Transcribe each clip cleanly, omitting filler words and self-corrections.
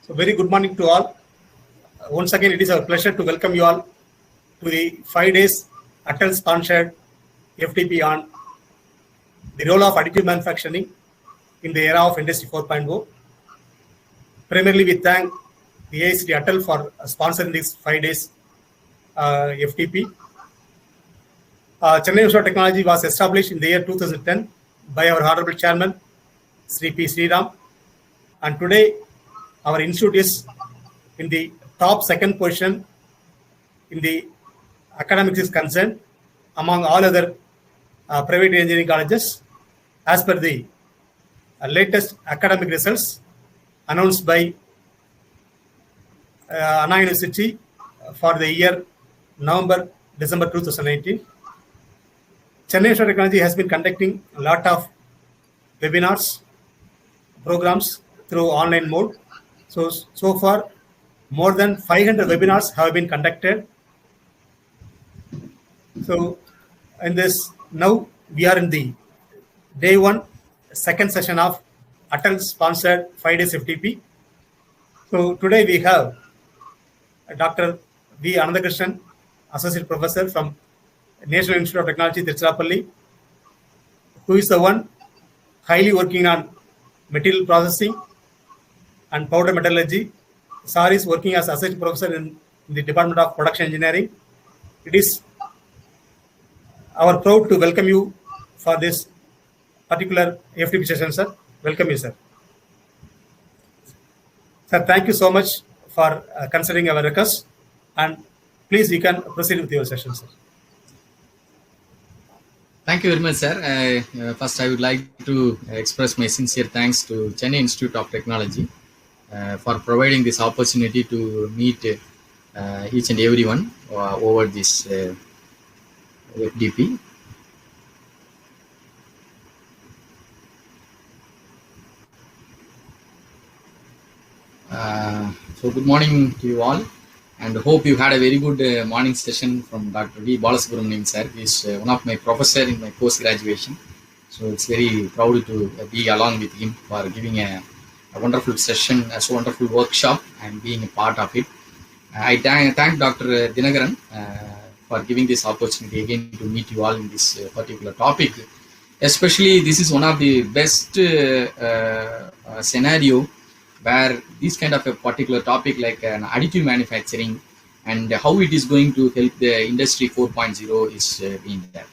So very good morning to all. Once again, it is our pleasure to welcome you all to the 5 days Atal sponsored FTP on the role of additive manufacturing in the era of Industry 4.0. Primarily, we thank the AICTE Atal for sponsoring this 5 days FTP. Chennai Institute of Technology was established in the year 2010 by our Honorable Chairman, Sri P. Sriram. And today, our institute is in the top second position in the academics is concerned among all other private engineering colleges as per the latest academic results announced by Anna University for the year November-December 2019. Chennai Institute of Technology has been conducting a lot of webinars, programs through online mode. So far, more than 500 webinars have been conducted. So, in this, now we are in the day one, second session of Atal sponsored 5 days FTP. So, today we have Dr. V. Anandakrishnan, Associate Professor from National Institute of Technology, Tiruchirappalli, who is the one highly working on material processing and powder metallurgy. Sir is working as Associate Professor in the Department of Production Engineering. It is our proud to welcome you for this particular FTP session, sir. Welcome you, sir. Sir, thank you so much for considering our request. And please, you can proceed with your session, sir. Thank you very much, sir. First, I would like to express my sincere thanks to Chennai Institute of Technology for providing this opportunity to meet each and everyone over this FTP. So good morning to you all, and hope you had a very good morning session from Dr. V. Balasubramanian sir. He is one of my professors in my post-graduation. So it's very proud to be along with him for giving a wonderful session, a wonderful workshop, and being a part of it. I thank Dr. Dinagaran for giving this opportunity again to meet you all in this particular topic. Especially, this is one of the best scenario where this kind of a particular topic like an additive manufacturing and how it is going to help the Industry 4.0 is being there.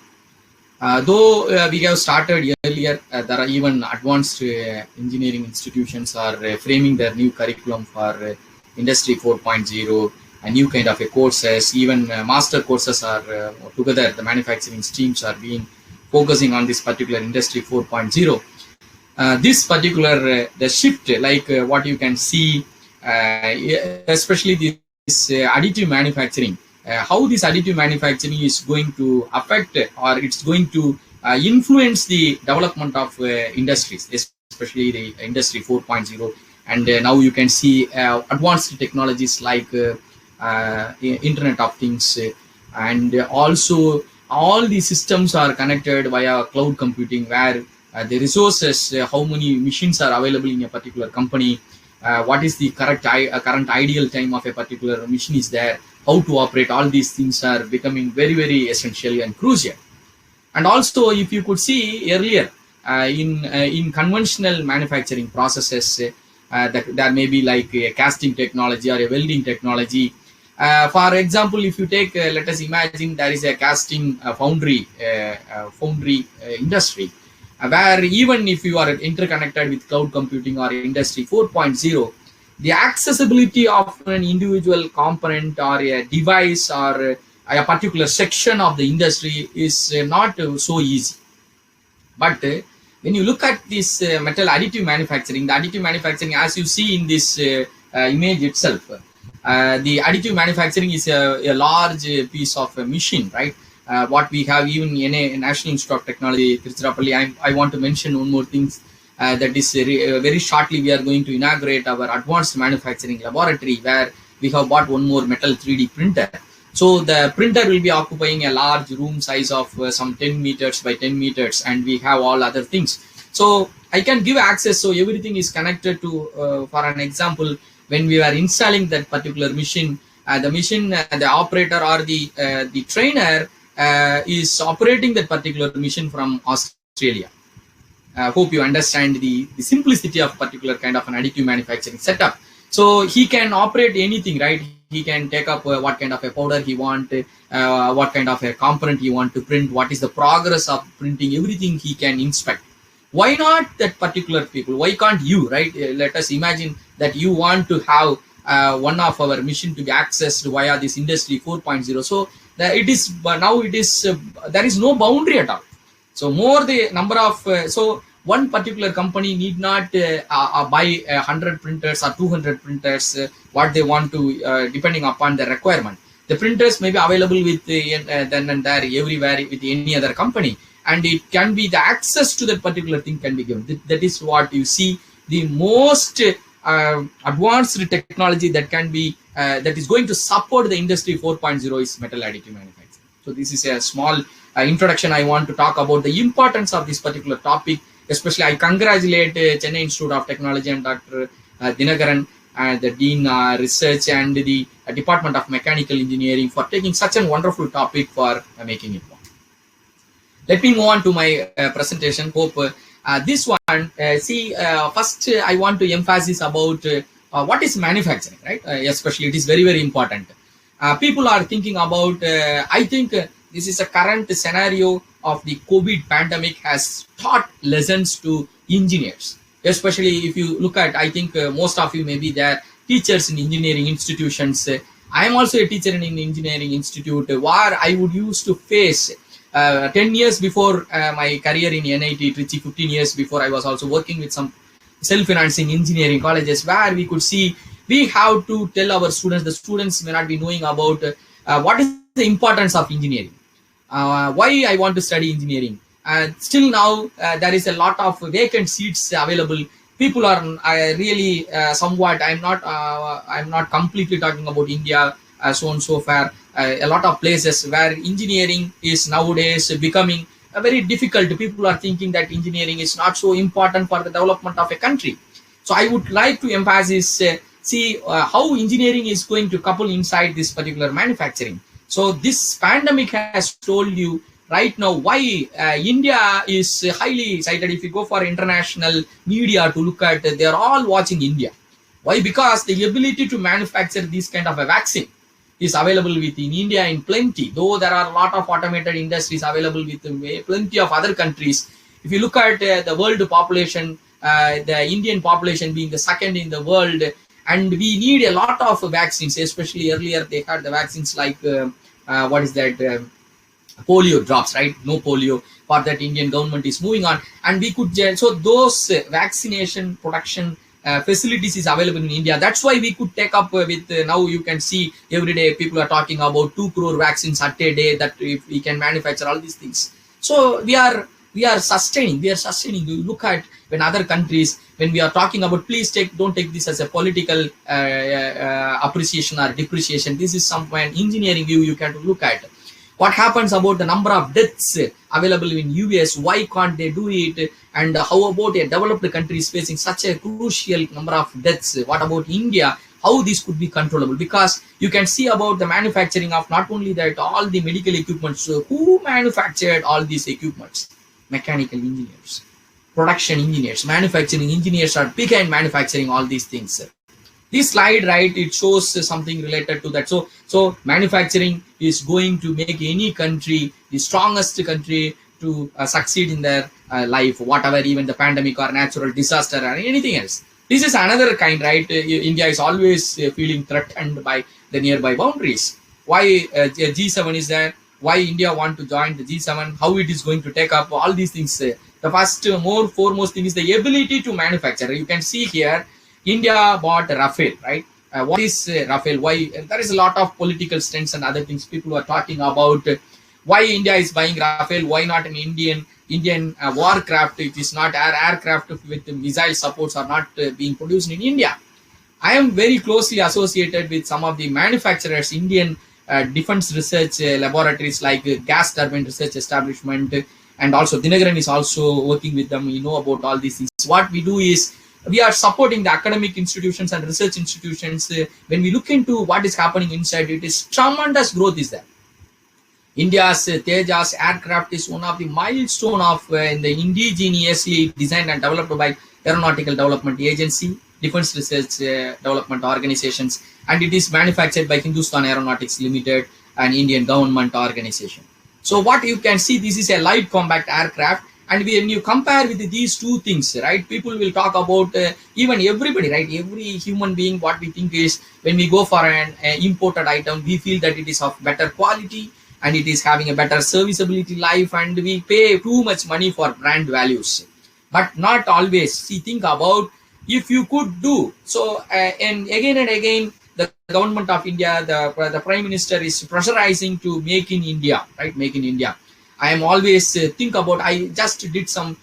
Though we have started earlier, there are even advanced engineering institutions are framing their new curriculum for Industry 4.0, a new kind of a courses, even master courses are together, the manufacturing streams are being focusing on this particular Industry 4.0. This particular the shift, like what you can see, especially this additive manufacturing, how this additive manufacturing is going to affect or it's going to influence the development of industries, especially the Industry 4.0. And now you can see advanced technologies like Internet of Things, and also all the systems are connected via cloud computing, where the resources, how many machines are available in a particular company, what is the current ideal time of a particular machine is there, how to operate, all these things are becoming very, very essential and crucial. And also, if you could see earlier, in conventional manufacturing processes, there may be like a casting technology or a welding technology. For example, if you take, let us imagine there is a casting foundry industry, where even if you are interconnected with cloud computing or Industry 4.0, the accessibility of an individual component or a device or a particular section of the industry is not so easy. But when you look at this metal additive manufacturing, the additive manufacturing, as you see in this image itself, the additive manufacturing is a large piece of a machine, right? What we have even in a National Institute of Technology, Tiruchirappalli. I want to mention one more thing, that is very shortly we are going to inaugurate our advanced manufacturing laboratory, where we have bought one more metal 3D printer. So the printer will be occupying a large room size of some 10 meters by 10 meters, and we have all other things. So I can give access, so everything is connected to, for an example, when we were installing that particular machine, the operator or the trainer is operating that particular machine from Australia. Hope you understand the simplicity of particular kind of an additive manufacturing setup. So he can operate anything, right? He can take up what kind of a powder he want, what kind of a component he want to print, what is the progress of printing, everything he can inspect. Why not that particular people? Why can't you, right? Let us imagine that you want to have one of our machine to be accessed via this industry 4.0. So it is now it is there is no boundary at all. So more the number of so one particular company need not buy 100 printers or 200 printers, what they want to, depending upon the requirement. The printers may be available with then and there everywhere with any other company, and it can be the access to that particular thing can be given. That is what you see, the most advanced technology that can be that is going to support the industry 4.0 is metal additive manufacturing. So this is a small introduction. I want to talk about the importance of this particular topic. Especially, I congratulate Chennai Institute of Technology and Dr. Dinagaran, the Dean Research and the Department of Mechanical Engineering for taking such a wonderful topic for making it one. Let me move on to my presentation. Hope this one, first I want to emphasize about what is manufacturing, right? Especially it is very, very important. People are thinking about, I think this is a current scenario of the COVID pandemic has taught lessons to engineers. Especially if you look at, I think most of you may be there, teachers in engineering institutions. I am also a teacher in an engineering institute where I would used to face 10 years before my career in NIT Trichy, 15 years before I was also working with some self-financing engineering colleges where we could see we have to tell our students, the students may not be knowing about what is the importance of engineering. Why I want to study engineering. Still now there is a lot of vacant seats available. People are really somewhat. I'm not completely talking about India, so on so far. A lot of places where engineering is nowadays becoming very difficult. People are thinking that engineering is not so important for the development of a country. So I would like to emphasize how engineering is going to couple inside this particular manufacturing. So this pandemic has told you right now why India is highly cited. If you go for international media to look at, they are all watching India. Why? Because the ability to manufacture this kind of a vaccine is available within India in plenty. Though there are a lot of automated industries available with plenty of other countries. If you look at the world population, the Indian population being the second in the world, and we need a lot of vaccines. Especially earlier they had the vaccines like polio drops, right? No polio. For that, Indian government is moving on, and we could so those vaccination production facilities is available in India. That's why we could take up with now you can see every day people are talking about 2 crore vaccines at a day, that if we can manufacture all these things. So we are sustaining. You look at when other countries, when we are talking about, please don't take this as a political appreciation or depreciation. This is some engineering view you can look at. What happens about the number of deaths available in US? Why can't they do it? And how about a developed countries facing such a crucial number of deaths? What about India? How this could be controllable? Because you can see about the manufacturing of not only that, all the medical equipments. So who manufactured all these equipments? Mechanical engineers, production engineers, manufacturing engineers are behind manufacturing all these things. This slide, right, it shows something related to that. So manufacturing is going to make any country the strongest country to succeed in their life, whatever, even the pandemic or natural disaster or anything else. This is another kind, right? India is always feeling threatened by the nearby boundaries. Why G7 is there? Why India want to join the G7? How it is going to take up all these things? The first, foremost thing is the ability to manufacture. You can see here, India bought Rafale, right? What is Rafale? Why? There is a lot of political stunts and other things. People are talking about why India is buying Rafale. Why not an Indian warcraft? It is not aircraft with missile supports are not being produced in India. I am very closely associated with some of the manufacturers, Indian defense research laboratories like Gas Turbine Research Establishment, and also Dinagaran is also working with them. You know about all these things. What we do is we are supporting the academic institutions and research institutions. When we look into what is happening inside, it is tremendous growth is there. India's Tejas aircraft is one of the milestone of in the indigenously designed and developed by Aeronautical Development Agency, Defense Research Development Organizations, and it is manufactured by Hindustan Aeronautics Limited, an Indian government organization. So what you can see, this is a light combat aircraft, and when you compare with these two things, right, people will talk about even everybody, right, every human being, what we think is when we go for an imported item, we feel that it is of better quality and it is having a better serviceability life, and we pay too much money for brand values. But not always. See, think about if you could do so, and again, the government of India, the Prime Minister is pressurizing to make in India, right? Make in India. I am always think about. I just did some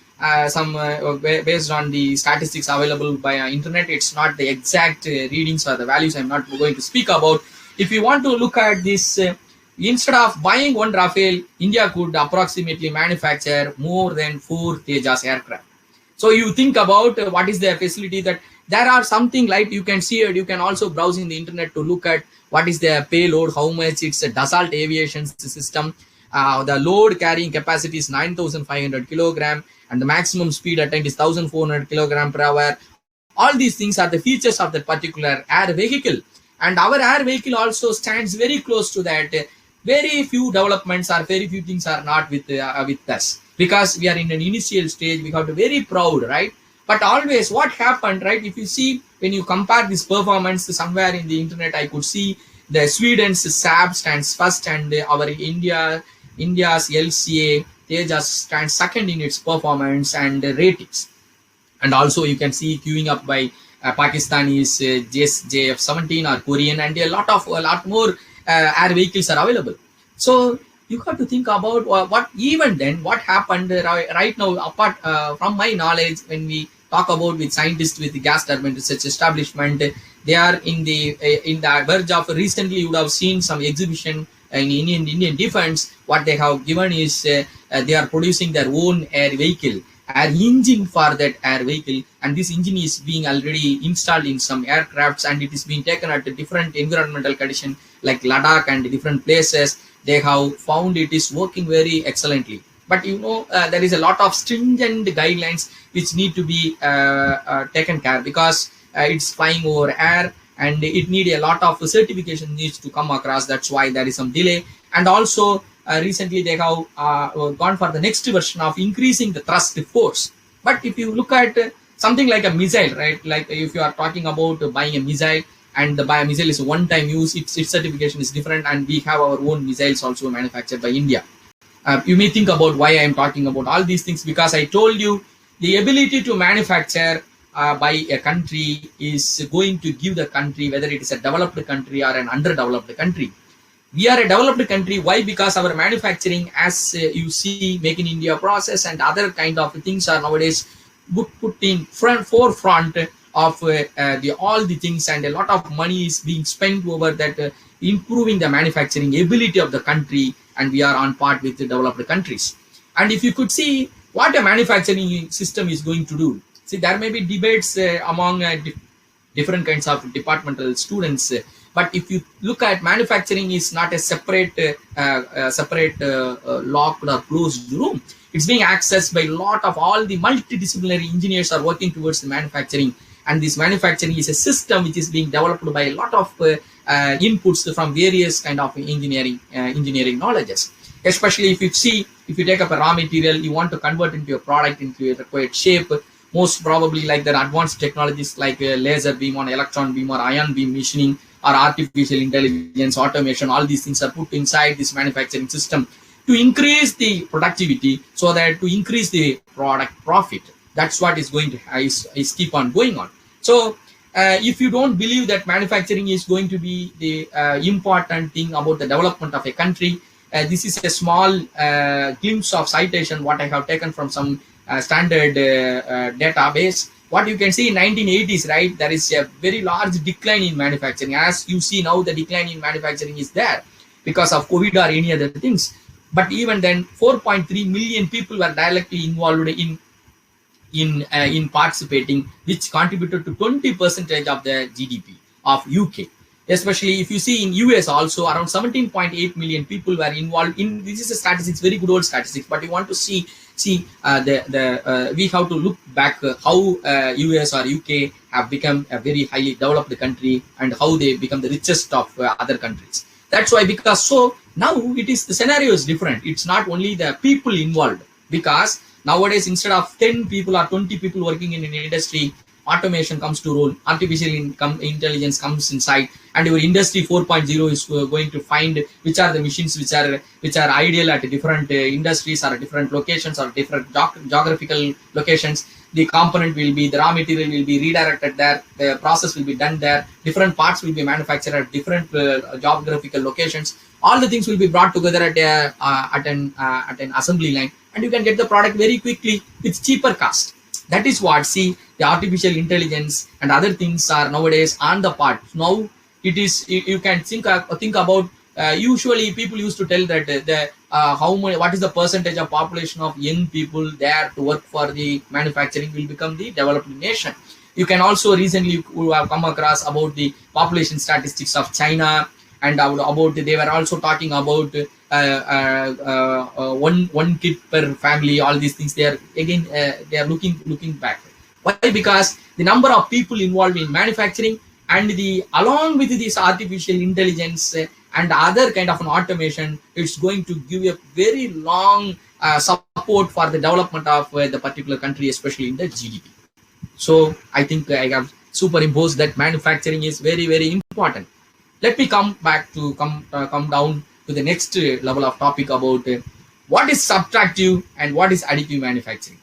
based on the statistics available by internet. It's not the exact readings or the values. I'm not going to speak about. If you want to look at this. Instead of buying one Rafale, India could approximately manufacture more than 4 Tejas aircraft. So you think about what is the facility that there are something like you can see it. You can also browse in the internet to look at what is the payload, how much it's a Dassault aviation system. The load carrying capacity is 9,500 kilogram and the maximum speed attained is 1,400 kilogram per hour. All these things are the features of that particular air vehicle. And our air vehicle also stands very close to that. Very few developments or very few things are not with us because we are in an initial stage. We have to be very proud, right? But always what happened, right? If you see, when you compare this performance somewhere in the internet, I could see the Sweden's Saab stands first and our India's LCA Tejas stands second in its performance and ratings. And also you can see queuing up by Pakistani's JF-17 or Korean, and a lot more air vehicles are available. So you have to think about what even then what happened right now. Apart from my knowledge, when we talk about with scientists with the gas turbine research establishment, they are in the verge of recently you would have seen some exhibition in Indian Defense. What they have given is they are producing their own air vehicle, air engine for that air vehicle, and this engine is being already installed in some aircrafts and it is being taken at a different environmental condition like Ladakh and different places. They have found it is working very excellently. But there is a lot of stringent guidelines which need to be taken care because it's flying over air and it need a lot of certification needs to come across. That's why there is some delay. And also recently they have gone for the next version of increasing the thrust force. But if you look at something like a missile, right, like if you are talking about buying a missile, and the missile is a one-time use, its certification is different, and we have our own missiles also manufactured by India. You may think about why I am talking about all these things, because I told you the ability to manufacture by a country is going to give the country, whether it is a developed country or an underdeveloped country. We are a developed country. Why? Because our manufacturing, as you see, Make in India process and other kind of things are nowadays put in forefront of all the things, and a lot of money is being spent over that improving the manufacturing ability of the country, and we are on par with the developed countries. And if you could see what a manufacturing system is going to do, see, there may be debates among different kinds of departmental students, but if you look at manufacturing is not a separate locked or closed room. It's being accessed by a lot of all the multidisciplinary engineers are working towards the manufacturing. And this manufacturing is a system which is being developed by a lot of inputs from various kind of engineering knowledges. Especially if you take up a raw material, you want to convert into a product into a required shape. Most probably like the advanced technologies like laser beam or electron beam or ion beam machining or artificial intelligence, automation, all these things are put inside this manufacturing system to increase the productivity, so that to increase the product profit. That's what is going to is keep on going on. So if you don't believe that manufacturing is going to be the important thing about the development of a country, this is a small glimpse of citation what I have taken from some standard database. What you can see in 1980s, right, there is a very large decline in manufacturing. As you see now, the decline in manufacturing is there because of COVID or any other things. But even then, 4.3 million people were directly involved in in participating, which contributed to 20% of the GDP of UK. Especially if you see in US also, around 17.8 million people were involved in. This is a statistics, very good old statistics, but you want to see we have to look back how US or UK have become a very highly developed country and how they become the richest of other countries. That's why, because so now it is, the scenario is different. It's not only the people involved, because nowadays instead of 10 people or 20 people working in an industry, automation comes to role, artificial intelligence comes inside, and your industry 4.0 is going to find which are the machines which are ideal at different industries or different locations or different geographical locations. The component will be, the raw material will be redirected there, the process will be done there, different parts will be manufactured at different geographical locations. All the things will be brought together at an assembly line, and you can get the product very quickly with cheaper cost. That is what, see, the artificial intelligence and other things are nowadays on the part. Now it is, you can think about, usually people used to tell that what is the percentage of population of young people there to work for the manufacturing will become the developed nation. You can also recently have come across about the population statistics of China, and about they were also talking about one kid per family. All these things, they are again they are looking back. Why? Because the number of people involved in manufacturing and along with this artificial intelligence and other kind of an automation, it's going to give a very long support for the development of the particular country, especially in the GDP. So I think I have superimposed that manufacturing is very, very important. Let me come down to the next level of topic about what is subtractive and what is additive manufacturing.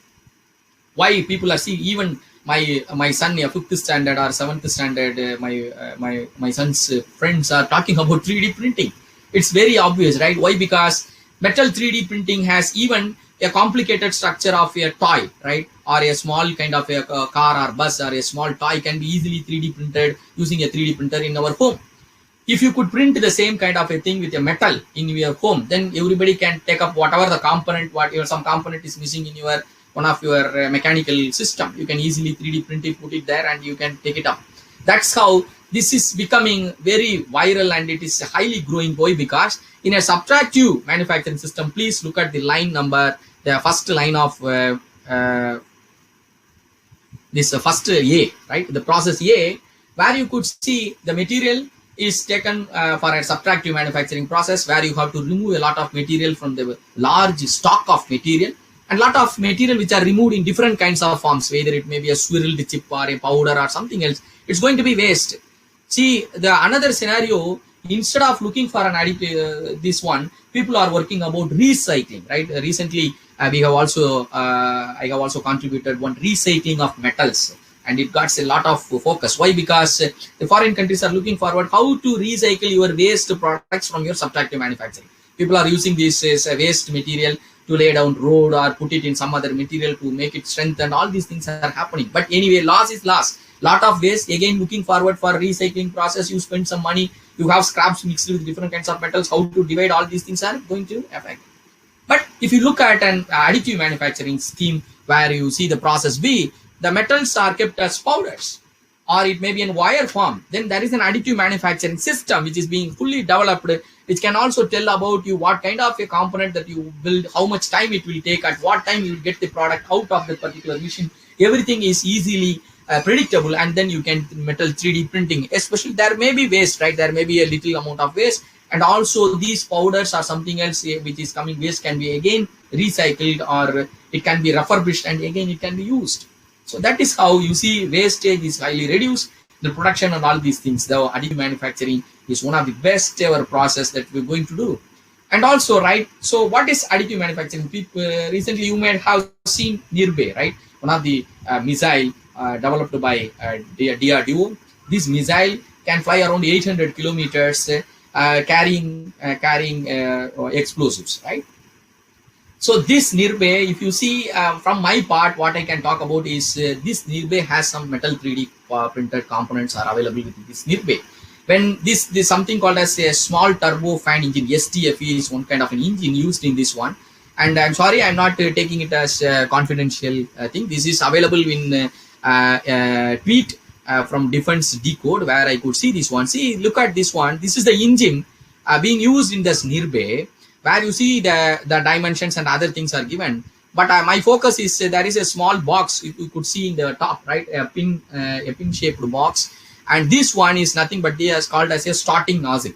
Why people are seeing, even my son, a 5th standard or 7th standard, my son's friends are talking about 3D printing. It's very obvious, right? Why? Because metal 3D printing has even a complicated structure of a toy, right? Or a small kind of a car or bus or a small toy can be easily 3D printed using a 3D printer in our home. If you could print the same kind of a thing with a metal in your home, then everybody can take up whatever the component, some component is missing in one of your mechanical system. You can easily 3D print it, put it there, and you can take it up. That's how this is becoming very viral, and it is a highly growing boy, because in a subtractive manufacturing system, please look at the line number, the first line of this first A, right? The process A, where you could see the material is taken for a subtractive manufacturing process, where you have to remove a lot of material from the large stock of material, and lot of material which are removed in different kinds of forms, whether it may be a swirled chip or a powder or something else. It's going to be waste. See, the another scenario, instead of looking for an additive, this one, people are working about recycling, right? Recently, I have also contributed one recycling of metals, and it got a lot of focus. Why? Because the foreign countries are looking forward how to recycle your waste products from your subtractive manufacturing. People are using this as a waste material to lay down road or put it in some other material to make it strength, and all these things are happening. But anyway, loss is loss. Lot of waste, again looking forward for recycling process. You spend some money, you have scraps mixed with different kinds of metals. How to divide all these things are going to affect. But if you look at an additive manufacturing scheme, where you see the process B, the metals are kept as powders, or it may be in wire form, then there is an additive manufacturing system which is being fully developed, which can also tell about you what kind of a component that you build, how much time it will take, at what time you will get the product out of the particular machine. Everything is easily predictable, and then you can metal 3D printing. Especially there may be waste, right? There may be a little amount of waste, and also these powders or something else which is coming waste can be again recycled, or it can be refurbished and again it can be used. So that is how you see wastage is highly reduced, the production and all these things. The additive manufacturing is one of the best ever process that we're going to do. And also, right, so what is additive manufacturing? People, recently you may have seen Nirbhay, right? One of the missile developed by DRDO. This missile can fly around 800 kilometers carrying explosives, right? So this Nirbhay, if you see from my part, what I can talk about is this Nirbhay has some metal 3D printed components are available with this Nirbhay. When this something called as a small turbo fan engine, STFE is one kind of an engine used in this one. And I'm sorry, I'm not taking it as confidential thing. This is available in tweet from Defense Decode, where I could see this one. See, look at this one. This is the engine being used in this nearby, where you see the dimensions and other things are given. But my focus is there is a small box you could see in the top, right? A pin shaped box, and this one is nothing but they is called as a starting nozzle.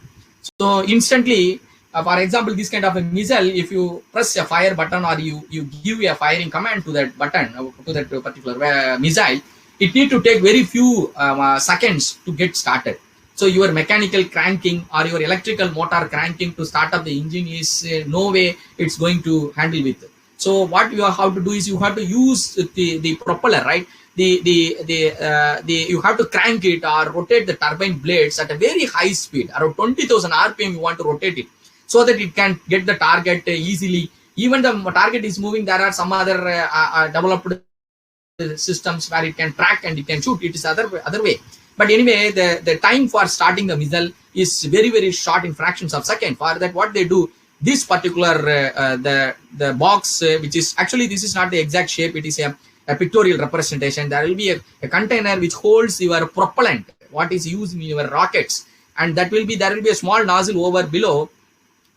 So instantly, for example, this kind of a missile, if you press a fire button or you give a firing command to that button, to that particular missile, it need to take very few seconds to get started. So your mechanical cranking or your electrical motor cranking to start up the engine is no way it's going to handle with it. So what you have to do is you have to use the propeller, right? The you have to crank it or rotate the turbine blades at a very high speed, around 20,000 rpm. You want to rotate it so that it can get the target easily. Even the target is moving, there are some other developed systems where it can track and it can shoot. It is other way. But anyway, the time for starting the missile is very short, in fractions of second. For that, what they do, this particular the box, which is actually, this is not the exact shape, it is a pictorial representation. There will be a container which holds your propellant, what is used in your rockets, and that will be, there will be a small nozzle over below.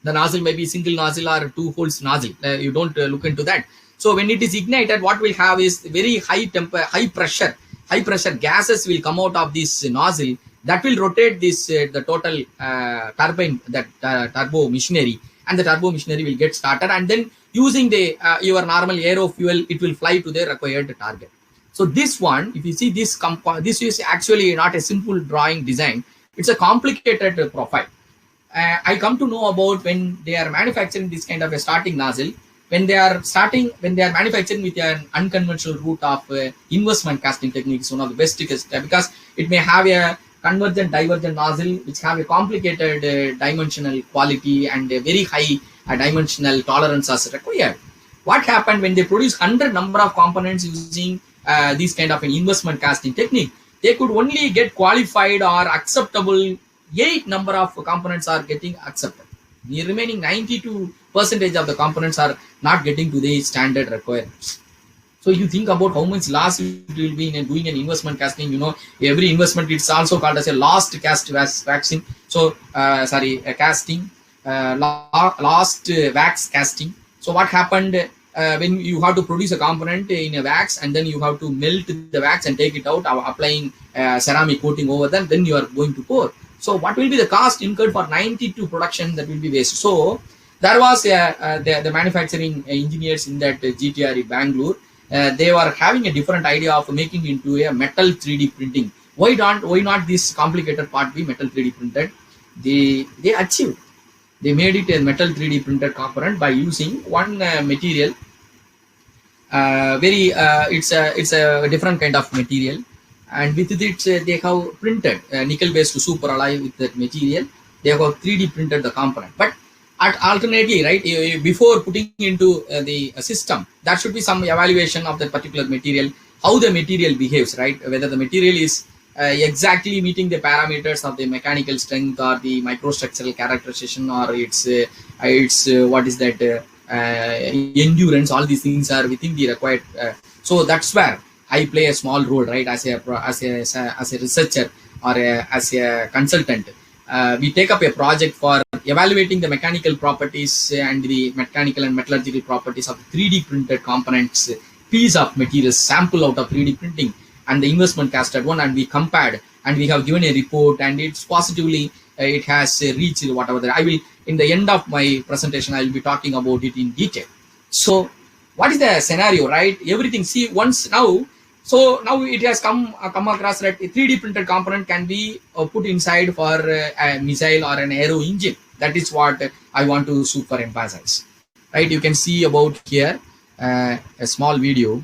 The nozzle may be single nozzle or two holes nozzle. You don't look into that. So when it is ignited, what we'll have is very high pressure gases will come out of this nozzle that will rotate this the total turbine, that turbo machinery, and the turbo machinery will get started, and then using the your normal aero fuel, it will fly to the required target. So this one, if you see this this is actually not a simple drawing design, it's a complicated profile. I come to know about when they are manufacturing this kind of a starting nozzle, when they are manufacturing with an unconventional route of investment casting technique is one of the best, because it may have a convergent divergent nozzle which have a complicated dimensional quality and a very high dimensional tolerance as required. What happened when they produce 100 number of components using this kind of an investment casting technique, they could only get qualified or acceptable 8 number of components are getting accepted. The remaining 92% of the components are not getting to the standard requirements. So you think about how much loss it will be in doing an investment casting. You know, every investment, it's also called as a last cast waxing. So casting, last wax casting. So what happened when you have to produce a component in a wax, and then you have to melt the wax and take it out, applying ceramic coating over them, then you are going to pour. So what will be the cost incurred for 92 production that will be wasted? So there was the manufacturing engineers in that GTRE Bangalore. They were having a different idea of making into a metal 3D printing. Why not this complicated part be metal 3D printed? They achieved. They made it a metal 3D printed component by using one material. It's a different kind of material. And with it, they have printed nickel-based super alloy with that material. They have 3D printed the component. But alternately, right, before putting into the system, there should be some evaluation of that particular material, how the material behaves, right? Whether the material is exactly meeting the parameters of the mechanical strength or the microstructural characterization, or it's what is that endurance. All these things are within the required. So that's where I play a small role, right, as a researcher or as a consultant. We take up a project for evaluating the mechanical properties and the mechanical and metallurgical properties of 3D printed components, piece of materials, sample out of 3D printing, and the investment casted one, and we compared, and we have given a report, and it's positively it has reached whatever that I will, in the end of my presentation, I will be talking about it in detail. So what is the scenario, right? Everything, see, once now, so now it has come across that a 3D printed component can be put inside for a missile or an aero engine. That is what I want to super emphasize, right? You can see about here a small video.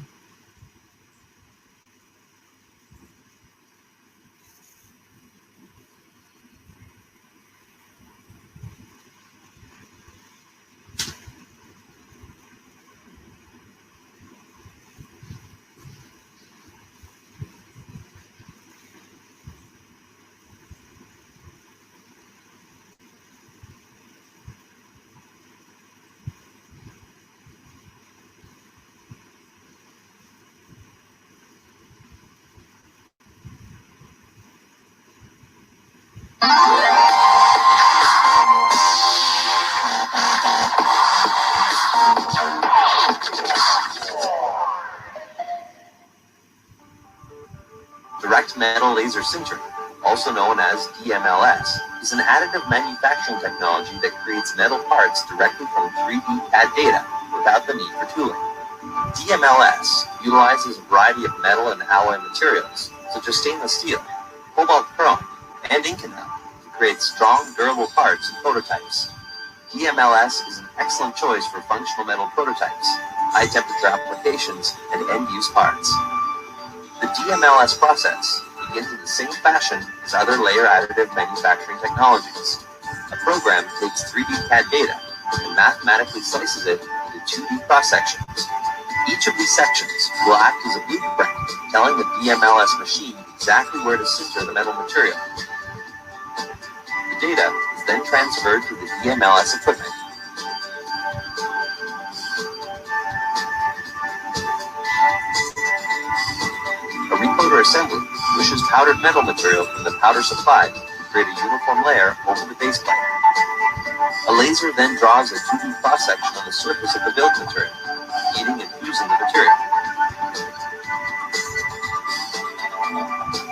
Direct Metal Laser Sinter, also known as DMLS, is an additive manufacturing technology that creates metal parts directly from 3D CAD data without the need for tooling. DMLS utilizes a variety of metal and alloy materials, such as stainless steel, cobalt chrome, and Inconel, to create strong, durable parts and prototypes. DMLS is an excellent choice for functional metal prototypes, high-temperature applications, and end-use parts. The DMLS process begins in the same fashion as other layer additive manufacturing technologies. A program takes 3D CAD data and mathematically slices it into 2D cross-sections. Each of these sections will act as a blueprint, telling the DMLS machine exactly where to sinter the metal material. The data is then transferred to the DMLS equipment. A recoater assembly pushes powdered metal material from the powder supply to create a uniform layer over the base plate. A laser then draws a 2D cross-section on the surface of the build material, heating and fusing the material.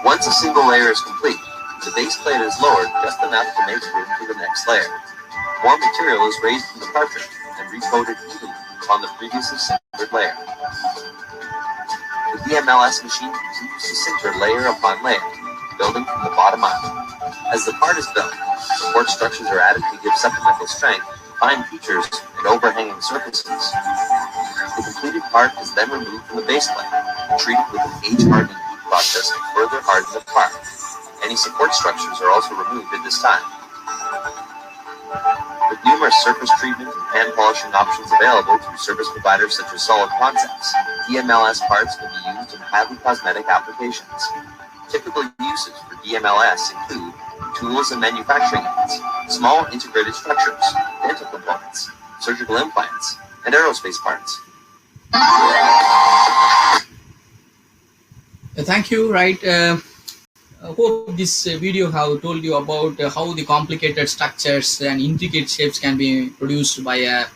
Once a single layer is complete, the base plate is lowered just enough to make room for the next layer. More material is raised from the cartridge and recoated evenly on the previously sintered layer. The DMLS machine continues to sinter layer upon layer, building from the bottom up. As the part is built, support structures are added to give supplemental strength, fine features, and overhanging surfaces. The completed part is then removed from the base plate and treated with an age-hardening heat process to further harden the part. Any support structures are also removed at this time. With numerous surface treatment and hand polishing options available through service providers such as Solid Concepts, DMLS parts can be used in highly cosmetic applications. Typical uses for DMLS include tools and manufacturing units, small integrated structures, dental components, surgical implants, and aerospace parts. Thank you. Right. I hope this video have told you about how the complicated structures and intricate shapes can be produced by a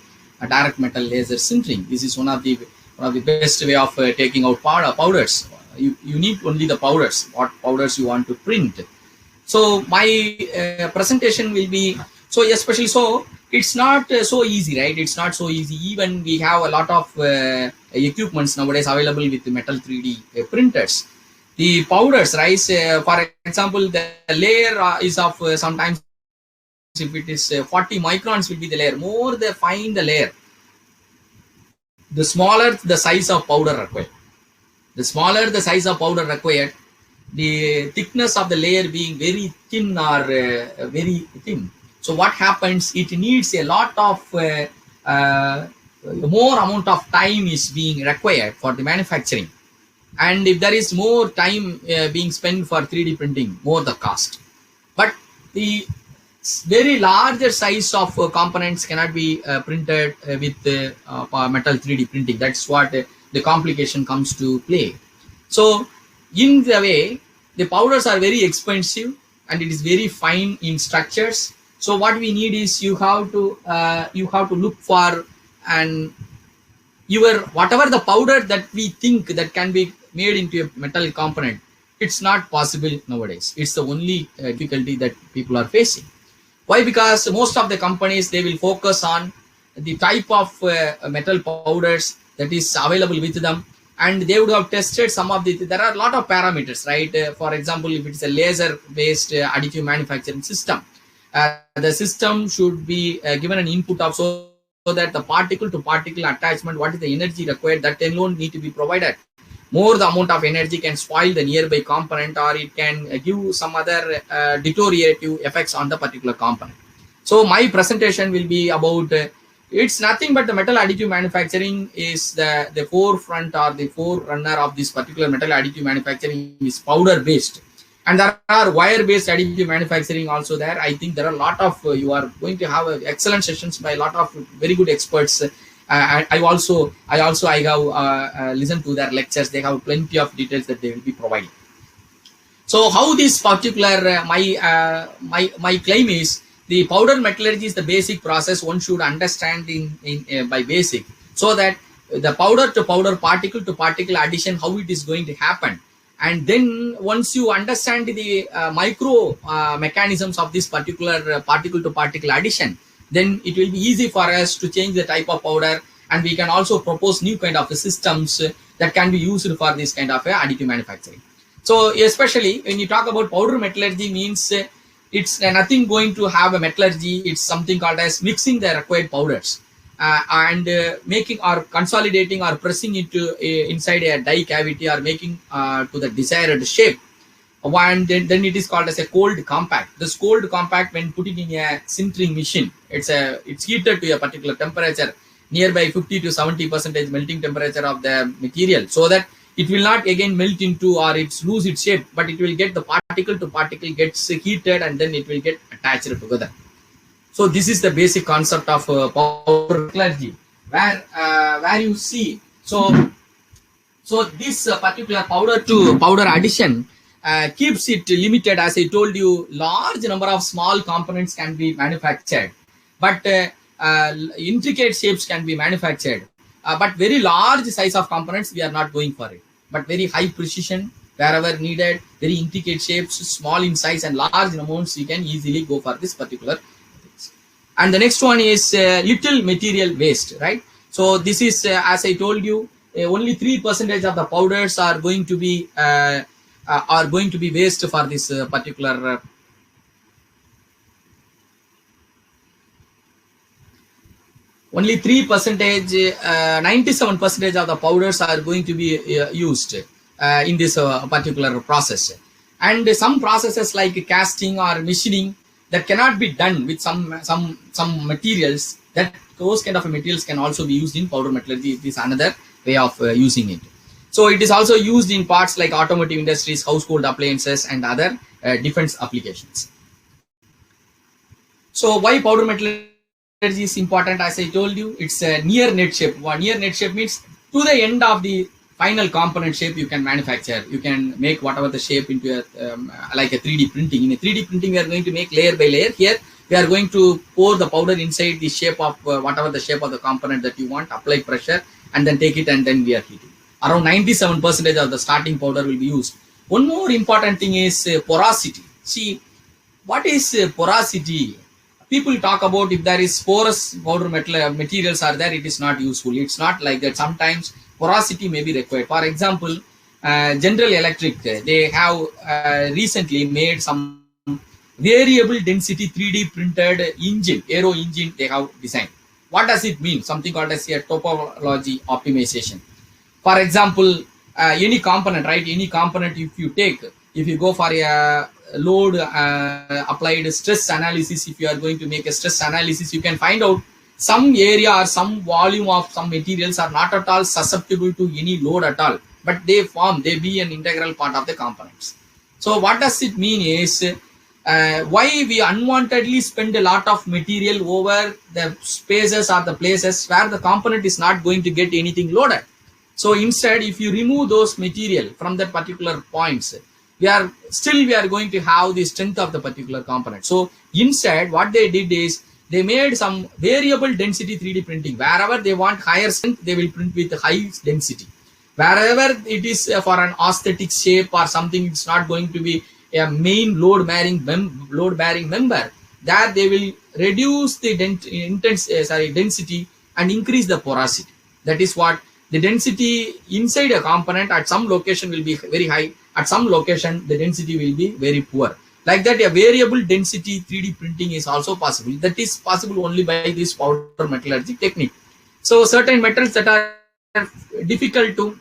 direct metal laser sintering. This is one of the best way of taking out powders. You need only the powders, what powders you want to print. So my presentation will be especially it's not so easy, right? It's not so easy. Even we have a lot of equipments nowadays available with the metal 3D printers. The powders, right? For example, the layer is of sometimes if it is 40 microns will be the layer. More the fine the layer, the smaller the size of powder required. The smaller the size of powder required, the thickness of the layer being very thin or very thin. So what happens? It needs a lot of more amount of time is being required for the manufacturing. And if there is more time being spent for 3D printing, more the cost. But the very larger size of components cannot be printed with metal 3D printing. That's what the complication comes to play. So in the way, the powders are very expensive and it is very fine in structures. So what we need is you have to look for whatever the powder that we think that can be made into a metal component. It's not possible nowadays. It's the only difficulty that people are facing. Why? Because most of the companies, they will focus on the type of metal powders that is available with them, and they would have tested some of there are a lot of parameters, right? For example, if it's a laser based additive manufacturing system, the system should be given an input of so that the particle to particle attachment, what is the energy required, that alone need to be provided. More the amount of energy can spoil the nearby component, or it can give some other deteriorative effects on the particular component. So my presentation will be about it's nothing but the metal additive manufacturing is the forefront or the forerunner of this particular metal additive manufacturing is powder based, and there are wire based additive manufacturing also there. I think there are a lot of you are going to have excellent sessions by a lot of very good experts. I have listened to their lectures. They have plenty of details that they will be providing. So how this particular my claim is, the powder metallurgy is the basic process one should understand by basic, so that the powder to powder, particle to particle addition, how it is going to happen, And then once you understand the micro mechanisms of this particular particle to particle addition, then it will be easy for us to change the type of powder, and we can also propose new kind of systems that can be used for this kind of additive manufacturing. So especially when you talk about powder metallurgy, means it's nothing going to have a metallurgy. It's something called as mixing the required powders and making or consolidating or pressing into inside a die cavity or making to the desired shape. And then it is called as a cold compact. This cold compact, when put it in a sintering machine, it's heated to a particular temperature, nearby 50 to 70% melting temperature of the material, so that it will not again melt into or it's lose its shape, but it will get the particle to particle gets heated and then it will get attached together. So this is the basic concept of powder metallurgy, where you see so this particular powder to powder addition keeps it limited. As I told you, large number of small components can be manufactured, but intricate shapes can be manufactured. But very large size of components, we are not going for it. But very high precision, wherever needed, very intricate shapes, small in size and large in amounts, you can easily go for this particular things. And the next one is little material waste, right? So this is, as I told you, only 3% of the powders are going to be waste for this particular. Only 3%, 97% of the powders are going to be used in this particular process. And some processes like casting or machining that cannot be done with some materials, that those kind of materials can also be used in powder metallurgy. It is another way of using it. So it is also used in parts like automotive industries, household appliances, and other defense applications. So why powder metallurgy is important? As I told you, it's a near net shape. Near net shape means to the end of the final component shape you can manufacture. You can make whatever the shape into a like a 3D printing. In a 3D printing, we are going to make layer by layer. Here we are going to pour the powder inside the shape of whatever the shape of the component that you want, apply pressure, and then take it, and then we are heating. Around 97% of the starting powder will be used. One more important thing is porosity. See, what is porosity? People talk about if there is porous powder materials are there, it is not useful. It's not like that. Sometimes porosity may be required. For example, General Electric, they have recently made some variable density 3D printed engine, aero engine they have designed. What does it mean? Something called as a topology optimization. For example, any component, right? Any component, if you go for a load applied stress analysis, if you are going to make a stress analysis, you can find out some area or some volume of some materials are not at all susceptible to any load at all, but they be an integral part of the components. So what does it mean is why we unwantedly spend a lot of material over the spaces or the places where the component is not going to get anything loaded. So instead, if you remove those material from that particular points, we are going to have the strength of the particular component. So instead, what they did is they made some variable density 3D printing. Wherever they want higher strength, they will print with high density. Wherever it is for an aesthetic shape or something, it's not going to be a main load bearing member. There they will reduce the density and increase the porosity. That is what the density inside a component at some location will be very high. At some location, the density will be very poor. Like that, a variable density 3D printing is also possible. That is possible only by this powder metallurgy technique. So certain metals that are difficult to,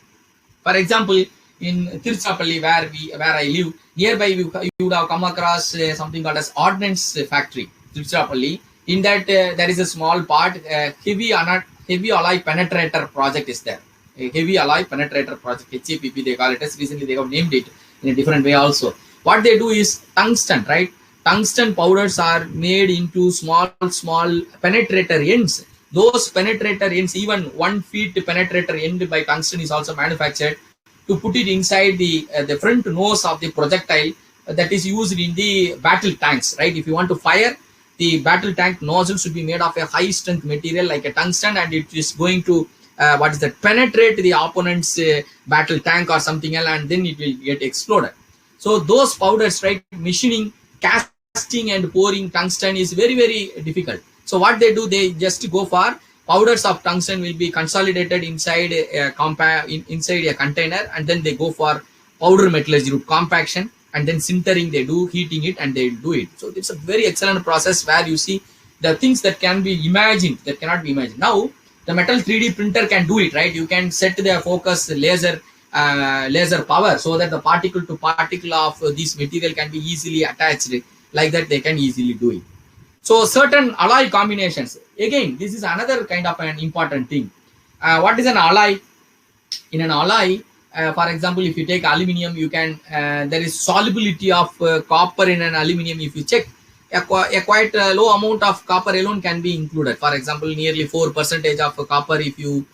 for example, in Tiruchirappalli, where I live, nearby you would have come across something called as ordnance factory, Tiruchirappalli. In that, there is a small part, heavy alloy penetrator project is there. A heavy alloy penetrator project, HAPP they call it as. Recently they have named it in a different way also. What they do is tungsten, right? Tungsten powders are made into small penetrator ends. Those penetrator ends, even 1 feet penetrator end by tungsten is also manufactured to put it inside the front nose of the projectile that is used in the battle tanks, right? If you want to fire, the battle tank nozzle should be made of a high strength material like a tungsten, and it is going to what is that, penetrate the opponent's battle tank or something else, and then it will get exploded. So those powders, right, machining, casting and pouring tungsten is very, very difficult. So what they do, they just go for powders of tungsten will be consolidated inside inside a container, and then they go for powder metallurgy route, compaction, and then sintering, they do heating it and they do it. So it's a very excellent process where you see the things that can be imagined, that cannot be imagined. Now the metal 3D printer can do it, right? You can set the focus laser power so that the particle to particle of this material can be easily attached. Like that, they can easily do it. So certain alloy combinations, again, this is another kind of an important thing. What is an alloy? In an alloy, for example, if you take aluminum, you can there is solubility of copper in an aluminum. If you check, a quite low amount of copper alone can be included. For example, nearly 4% of copper, if you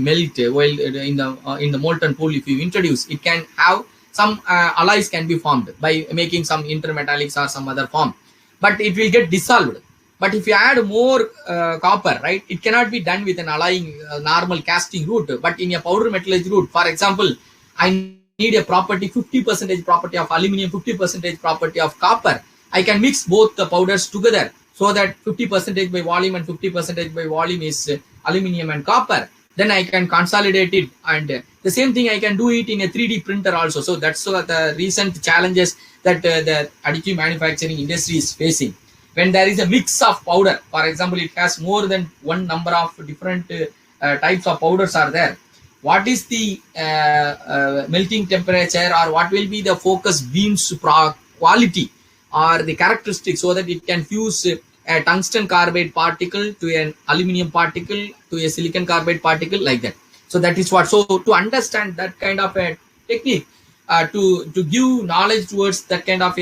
melt in the molten pool, if you introduce, it can have some alloys can be formed by making some intermetallics or some other form, but it will get dissolved. But if you add more copper, right, it cannot be done with an alloying normal casting route, but in a powder metallurgy route. For example, I need a property, 50% property of aluminum, 50% property of copper. I can mix both the powders together so that 50% by volume and 50% by volume is aluminum and copper. Then I can consolidate it, and the same thing I can do it in a 3D printer also. So that's the recent challenges that the additive manufacturing industry is facing. When there is a mix of powder, for example, it has more than one number of different types of powders are there. What is the melting temperature, or what will be the focus beams quality or the characteristics, so that it can fuse a tungsten carbide particle to an aluminum particle to a silicon carbide particle, like that. So that is what. So to understand that kind of a technique, to give knowledge towards that kind of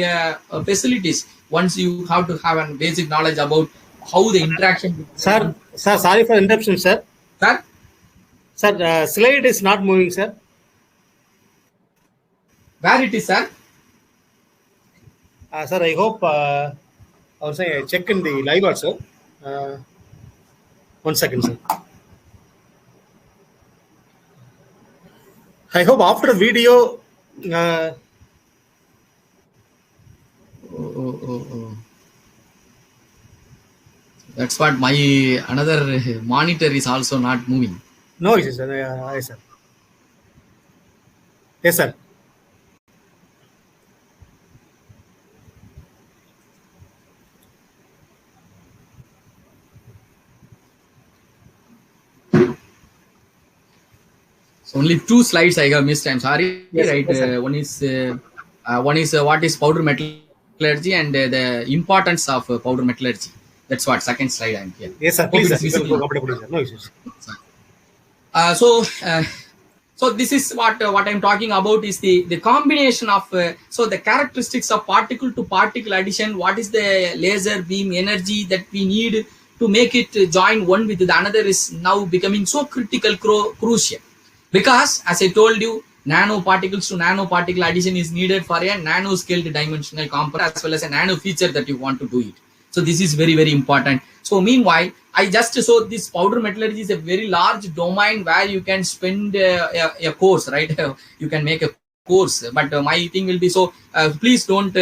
facilities, once you have to have a basic knowledge about how the interaction. Sir, sorry for interruption, sir. Sir, slide is not moving, sir. Where it is, sir? Sir, I hope also I check in the live also. 1 second, sir. I hope after video. That's what my another monitor is also not moving. No issues, sir. Yes, sir. Yes, sir. So only 2 slides I have missed. I'm sorry. Yes, right. Yes, one is what is powder metallurgy and the importance of powder metallurgy. That's what second slide I'm here. Yes, sir. Please, sir. No issues. So this is what I'm talking about is the combination of so the characteristics of particle to particle addition. What is the laser beam energy that we need to make it join one with the another is now becoming so critical, crucial, because as I told you, nanoparticles to nanoparticle addition is needed for a nanoscaled dimensional component as well as a nano feature that you want to do it. So this is very, very important. So meanwhile, I just saw this powder metallurgy is a very large domain where you can spend a course, right? You can make a course, but my thing will be so. Please don't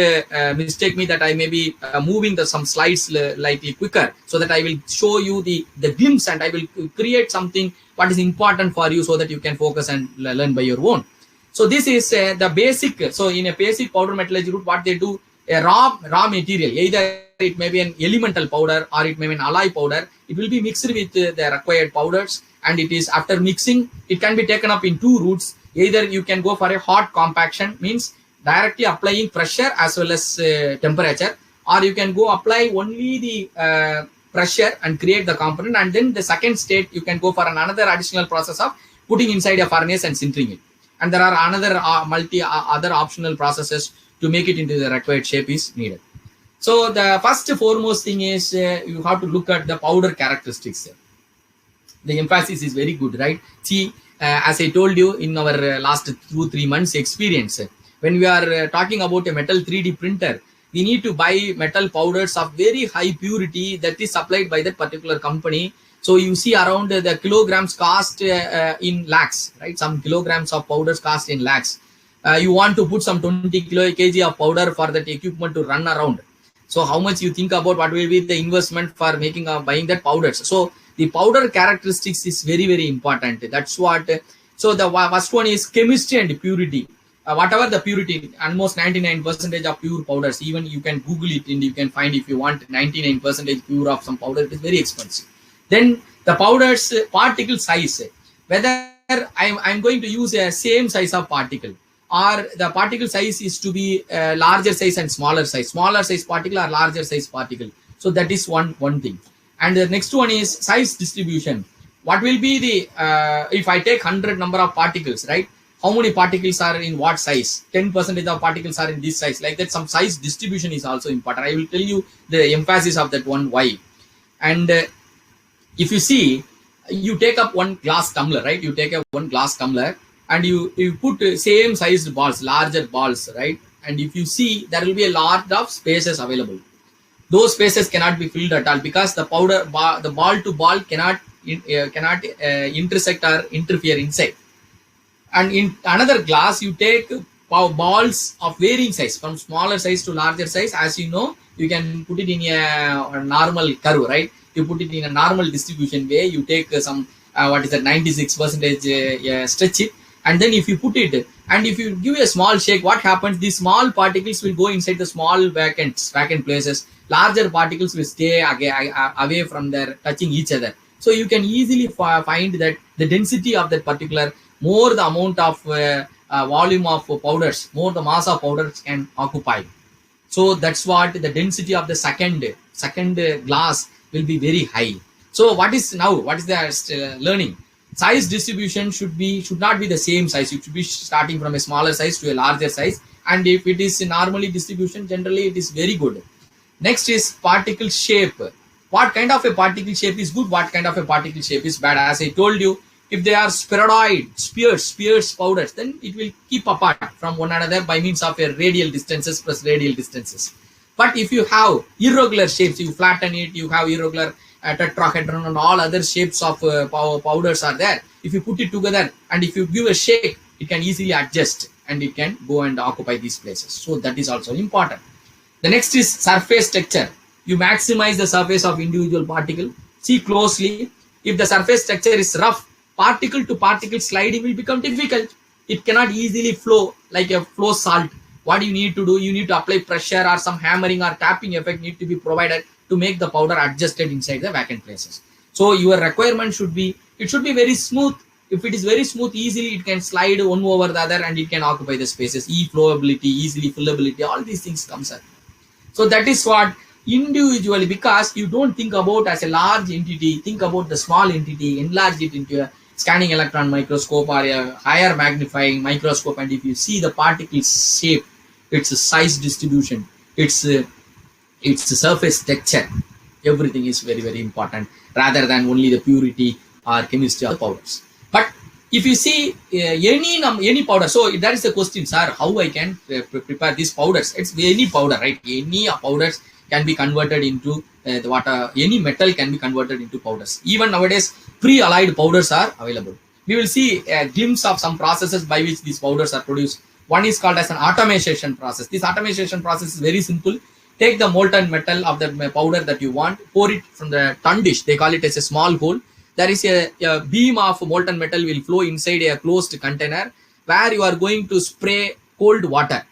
mistake me that I may be moving some slides slightly quicker, so that I will show you the glimpse and I will create something what is important for you so that you can focus and learn by your own. So this is the basic. So in a basic powder metallurgy route, what they do, a raw material, either it may be an elemental powder or it may be an alloy powder. It will be mixed with the required powders, and it is after mixing, it can be taken up in 2 routes. Either you can go for a hot compaction, means directly applying pressure as well as temperature, or you can go apply only the pressure and create the component, and then the second state you can go for another additional process of putting inside a furnace and sintering it. And there are another other optional processes to make it into the required shape is needed. So the first foremost thing is you have to look at the powder characteristics. The emphasis is very good, right? See, as I told you in our last 2-3 months experience, when we are talking about a metal 3D printer, we need to buy metal powders of very high purity that is supplied by that particular company. So you see around the kilograms cost in lakhs, right? Some kilograms of powders cost in lakhs. You want to put some 20 kg of powder for that equipment to run around. So how much you think about what will be the investment for making buying that powders? So the powder characteristics is very, very important. That's what. So the first one is chemistry and purity. Whatever the purity, almost 99% of pure powders. Even you can Google it and you can find, if you want 99% pure of some powder, it is very expensive. Then the powder's particle size, whether I'm going to use a same size of particle, or the particle size is to be larger size and smaller size particle or larger size particle. So that is one thing. And the next one is size distribution. What will be the if I take 100 number of particles, right? How many particles are in what size? 10% of particles are in this size. Like that, some size distribution is also important. I will tell you the emphasis of that one why. And if you see, you take up one glass tumbler, right? You take up one glass tumbler and you put same sized balls, larger balls, right? And if you see, there will be a lot of spaces available. Those spaces cannot be filled at all because the powder, the ball to ball cannot intersect or interfere inside. And in another glass, you take balls of varying size, from smaller size to larger size. As you know, you can put it in a normal curve, right? You put it in a normal distribution way. You take some 96% stretch it, and then if you put it, and if you give a small shake, what happens? These small particles will go inside the small vacant places. Larger particles will stay away from their touching each other. So you can easily find that the density of that particular, more the amount of volume of powders, more the mass of powders can occupy. So that's what the density of the second glass will be very high. So what is the learning? Size distribution should not be the same size. It should be starting from a smaller size to a larger size. And if it is normally distribution, generally it is very good. Next is particle shape. What kind of a particle shape is good? What kind of a particle shape is bad? As I told you, if they are spheroid, spheres powders, then it will keep apart from one another by means of a radial distances plus radial distances. But if you have irregular shapes, you flatten it, you have irregular tetrahedron and all other shapes of powders are there. If you put it together and if you give a shake, it can easily adjust and it can go and occupy these places. So that is also important. The next is surface texture. You maximize the surface of individual particle. See closely. If the surface texture is rough, particle to particle sliding will become difficult. It cannot easily flow like a flow salt. What you need to do, you need to apply pressure or some hammering or tapping effect need to be provided to make the powder adjusted inside the vacant places. So your requirement should be, it should be very smooth. If it is very smooth, easily it can slide one over the other and it can occupy the spaces. E-flowability, easily fillability, all these things comes up. So that is what individually, because you don't think about as a large entity, think about the small entity, enlarge it into a scanning electron microscope or a higher magnifying microscope, and if you see the particle's shape, its size distribution, its surface texture, everything is very, very important rather than only the purity or chemistry of the powders. But if you see any powder, so that is the question, sir, how I can prepare these powders? It's any powder, right? Any powders can be converted into any metal can be converted into powders. Even nowadays, pre-alloyed powders are available. We will see a glimpse of some processes by which these powders are produced. One is called as an atomization process. This atomization process is very simple. Take the molten metal of the powder that you want, pour it from the tun dish. They call it as a small hole. There is a beam of molten metal will flow inside a closed container where you are going to spray cold water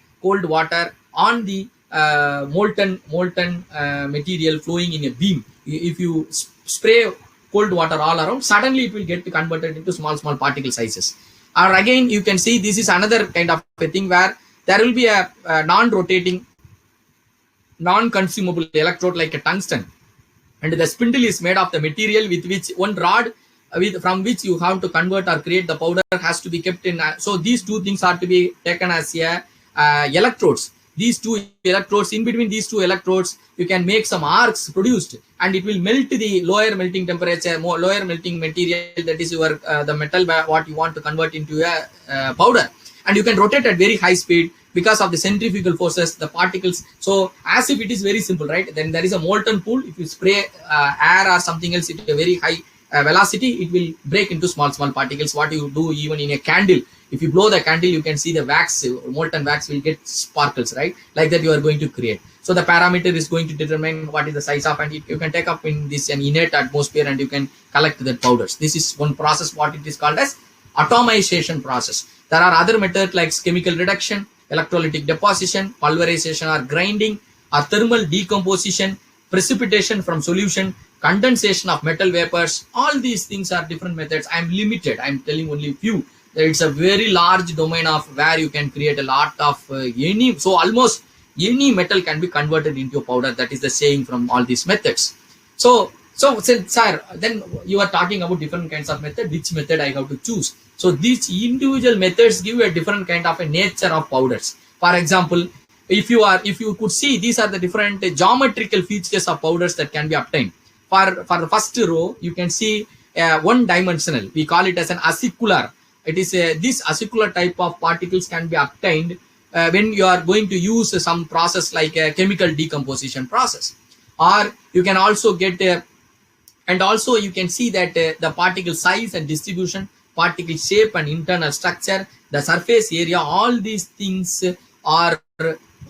on the molten material flowing in a beam. If you spray cold water all around, suddenly it will get converted into small particle sizes. Or again, you can see this is another kind of a thing where there will be a non-rotating, non-consumable electrode like a tungsten, and the spindle is made of the material with which one rod from which you have to convert or create the powder has to be kept in. So these two things are to be taken as electrodes. These two electrodes, in between these two electrodes, you can make some arcs produced, and it will melt the lower melting temperature, lower melting material, that is your the metal what you want to convert into a powder, and you can rotate at very high speed because of the centrifugal forces, the particles. So as if it is very simple, right? Then there is a molten pool. If you spray air or something else at a very high velocity, it will break into small particles. What you do even in a candle, if you blow the candle, you can see the wax, molten wax will get sparkles, right? Like that you are going to create. So the parameter is going to determine what is the size of, and you can take up in this an innate atmosphere and you can collect the powders. This is one process, what it is called as atomization process. There are other methods like chemical reduction, electrolytic deposition, pulverization or grinding, or thermal decomposition, precipitation from solution, condensation of metal vapors. All these things are different methods. I'm limited, I'm telling only few. It's a very large domain of where you can create a lot of so almost any metal can be converted into a powder. That is the saying from all these methods. So since, sir, then you are talking about different kinds of method, which method I have to choose. So these individual methods give a different kind of a nature of powders. For example, if you could see, these are the different geometrical features of powders that can be obtained. For the first row, you can see one dimensional. We call it as an acicular. It is this acicular type of particles can be obtained when you are going to use some process like a chemical decomposition process. Or you can also get and also you can see that the particle size and distribution, particle shape and internal structure, the surface area, all these things are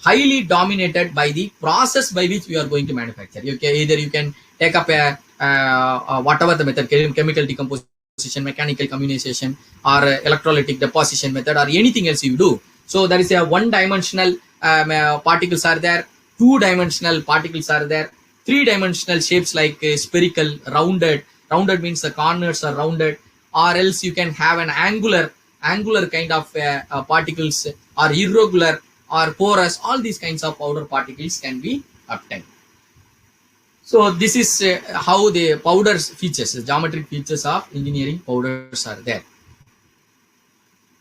highly dominated by the process by which we are going to manufacture. Either you can take up a whatever the method, chemical decomposition, mechanical comminution, or electrolytic deposition method, or anything else you do. So there is a one-dimensional particles are there, two-dimensional particles are there, three-dimensional shapes like spherical, rounded means the corners are rounded, or else you can have an angular kind of particles, or irregular or porous. All these kinds of powder particles can be obtained. So this is how the powders features, the geometric features of engineering powders are there.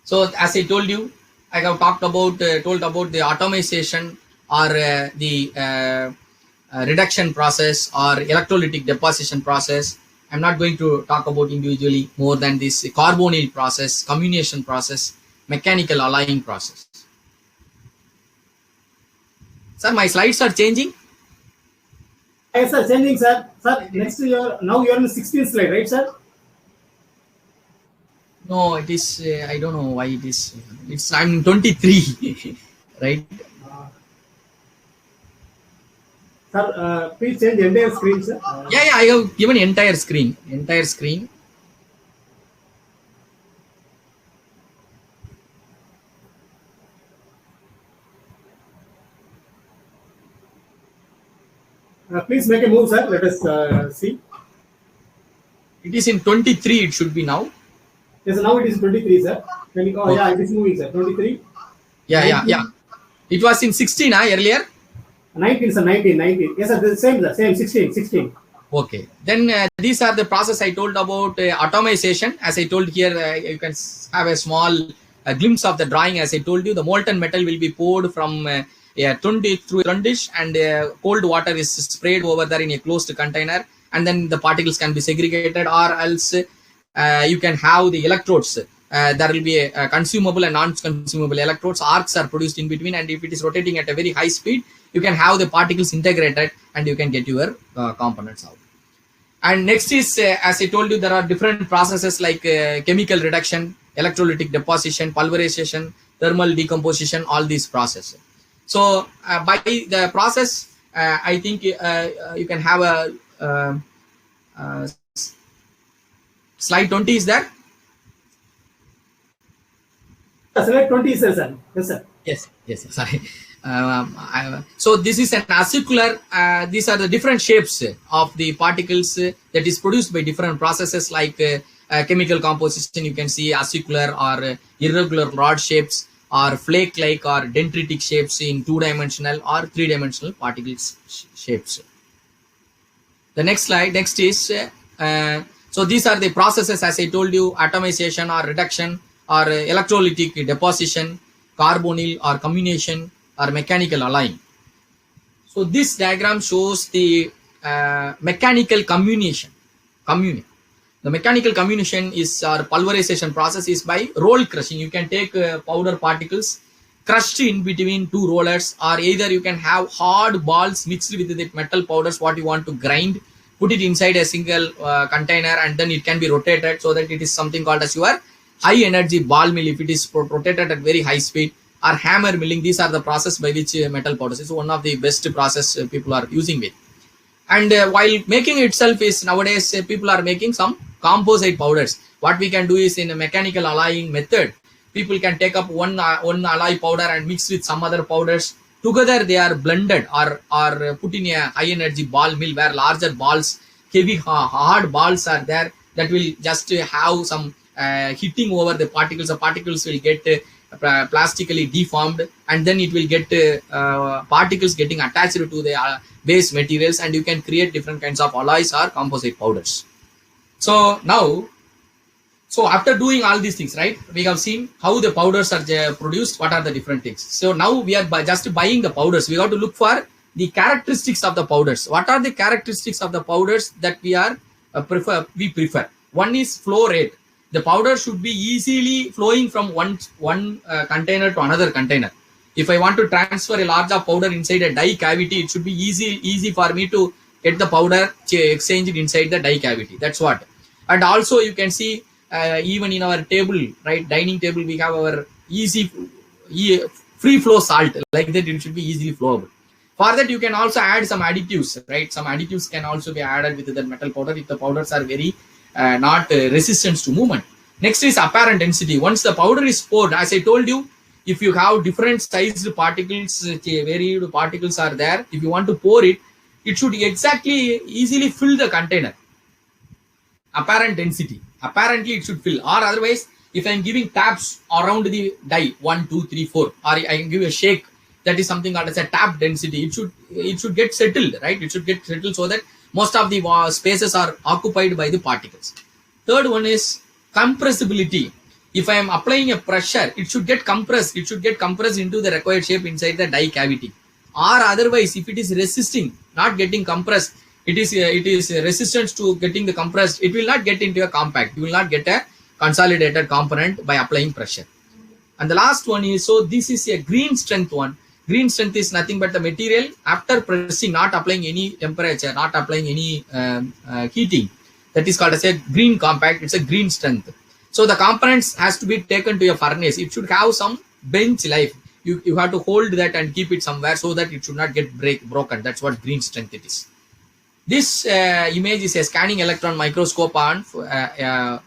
So as I told you, I have told about the atomization or the reduction process or electrolytic deposition process. I'm not going to talk about individually more than this carbonyl process, comminution process, mechanical alloying process. Sir, my slides are changing. Yes, sir, changing, sir. Sir, next now you are in the 16th slide, right, sir? No, it is. I don't know why it is. I'm 23, right? Sir, please change the entire screen, sir. Yeah, I have given entire screen. Please make a move, sir. Let us see. It is in 23. It should be now. Yes, now it is 23, sir. Yeah, it is moving, sir. 23. Yeah. It was in 16 earlier. 19, sir. 19. Yes, sir. The same, sir. Same. 16. Okay. Then these are the process I told about atomization. As I told here, you can have a small glimpse of the drawing. As I told you, the molten metal will be poured from a tun through a tun dish, and cold water is sprayed over there in a closed container, and then the particles can be segregated, or else you can have the electrodes. There will be a consumable and non-consumable electrodes. Arcs are produced in between, and if it is rotating at a very high speed, you can have the particles integrated and you can get your components out. And next is, as I told you, there are different processes like chemical reduction, electrolytic deposition, pulverization, thermal decomposition, all these processes. So by the process, I think you can have a slide 20 is there. Slide 20 is there, sir. Yes, sir. Yes, sorry. So this is an acicular. These are the different shapes of the particles that is produced by different processes like chemical composition. You can see acicular or irregular rod shapes, or flake-like or dendritic shapes in two-dimensional or three-dimensional particles shapes. The next slide, next is, so these are the processes, as I told you, atomization or reduction, or electrolytic deposition, carbonyl or comminution, or mechanical alloying. So this diagram shows the mechanical comminution. The mechanical comminution is, or pulverization process, is by roll crushing. You can take powder particles crushed in between two rollers, or either you can have hard balls mixed with the metal powders what you want to grind. put it inside a single container, and then it can be rotated so that it is something called as your high energy ball mill if it is rotated at very high speed, or hammer milling. These are the process by which metal powders is one of the best process people are using with. And while making itself is nowadays people are making some composite powders. What we can do is in a mechanical alloying method, people can take up one alloy powder and mix with some other powders. Together they are blended or put in a high energy ball mill where larger balls, heavy hard balls are there that will just have some hitting over the particles. The particles will get plastically deformed, and then it will get particles getting attached to the base materials, and you can create different kinds of alloys or composite powders. So now, after doing all these things, right, we have seen how the powders are produced, what are the different things. So now we are just buying the powders. We have to look for the characteristics of the powders. What are the characteristics of the powders that we prefer? One is flow rate. The powder should be easily flowing from one container to another container. If I want to transfer a larger powder inside a die cavity, it should be easy for me to get the powder exchanged inside the die cavity. That's what. And also you can see even in our table, right, dining table, we have our free flow salt. Like that, it should be easily flowable. For that, you can also add some additives, right? Some additives can also be added with the metal powder if the powders are very not resistant to movement. Next is apparent density. Once the powder is poured, as I told you, if you have different sized particles, varied particles are there, if you want to pour it, it should exactly easily fill the container. Apparent density. Apparently it should fill, or otherwise, if I am giving taps around the die 1, 2, 3, 4, or I can give a shake, that is something called as a tap density. It should get settled, right? It should get settled so that most of the spaces are occupied by the particles. Third one is compressibility. If I am applying a pressure, it should get compressed. It should get compressed into the required shape inside the die cavity. Or otherwise, if it is resisting, not getting compressed, it is resistant to getting the compressed, it will not get into a compact. You will not get a consolidated component by applying pressure. And the last one is, so this is a green strength one. Green strength is nothing but the material after pressing, not applying any temperature, not applying any heating. That is called as a green compact. It's a green strength. So the components has to be taken to a furnace. It should have some bench life. You have to hold that and keep it somewhere so that it should not get broken. That's what green strength it is. This image is a scanning electron microscope on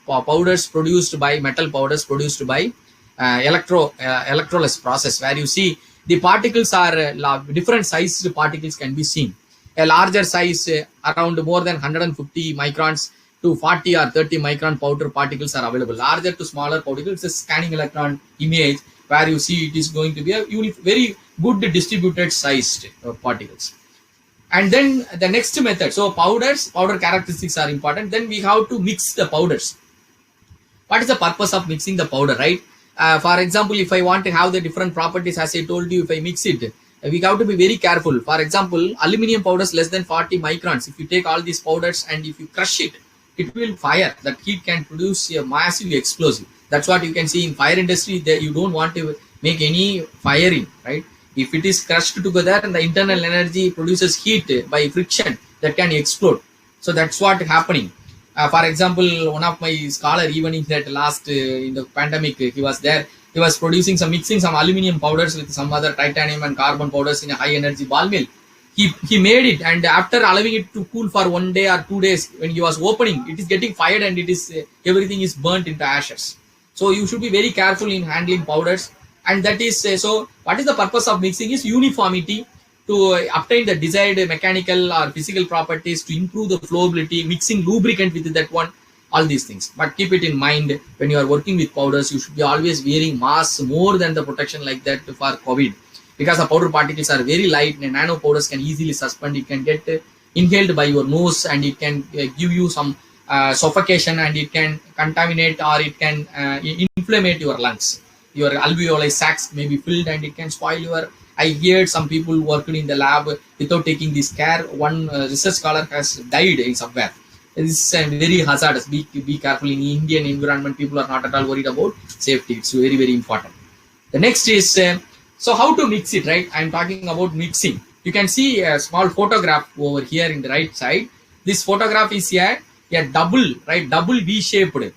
powders produced by metal powders produced by electrolysis process, where you see the particles are different sized particles can be seen. A larger size around more than 150 microns to 40 or 30 micron powder particles are available. Larger to smaller particles, a scanning electron image where you see it is going to be a very good distributed sized particles. And then the next method, so powder characteristics are important. Then we have to mix the powders. What is the purpose of mixing the powder, right? For example, if I want to have the different properties, as I told you, if I mix it, we have to be very careful. For example, aluminium powders less than 40 microns. If you take all these powders and if you crush it, it will fire. That heat can produce a massive explosive. That's what you can see in fire industry. That you don't want to make any firing, right? If it is crushed together and the internal energy produces heat by friction, that can explode. So that's what happening. For example, one of my scholar, even in that last in the pandemic, he was there. He was mixing some aluminium powders with some other titanium and carbon powders in a high energy ball mill. He made it, and after allowing it to cool for 1 day or 2 days, when he was opening, it is getting fired and it is everything is burnt into ashes. So you should be very careful in handling powders. And that is so what is the purpose of mixing is uniformity, to obtain the desired mechanical or physical properties, to improve the flowability, mixing lubricant with that one, all these things. But keep it in mind, when you are working with powders, you should be always wearing masks more than the protection like that for COVID, because the powder particles are very light and nano powders can easily suspend. It can get inhaled by your nose and it can give you some suffocation, and it can contaminate or it can inflammate your lungs. Your alveoli sacs may be filled and it can spoil your. I heard some people working in the lab without taking this care. One research scholar has died in somewhere. This is very hazardous. Be careful. In Indian environment, people are not at all worried about safety. It's very, very important. The next is, so how to mix it, right? I'm talking about mixing. You can see a small photograph over here in the right side. This photograph is a double, right, double V-shaped,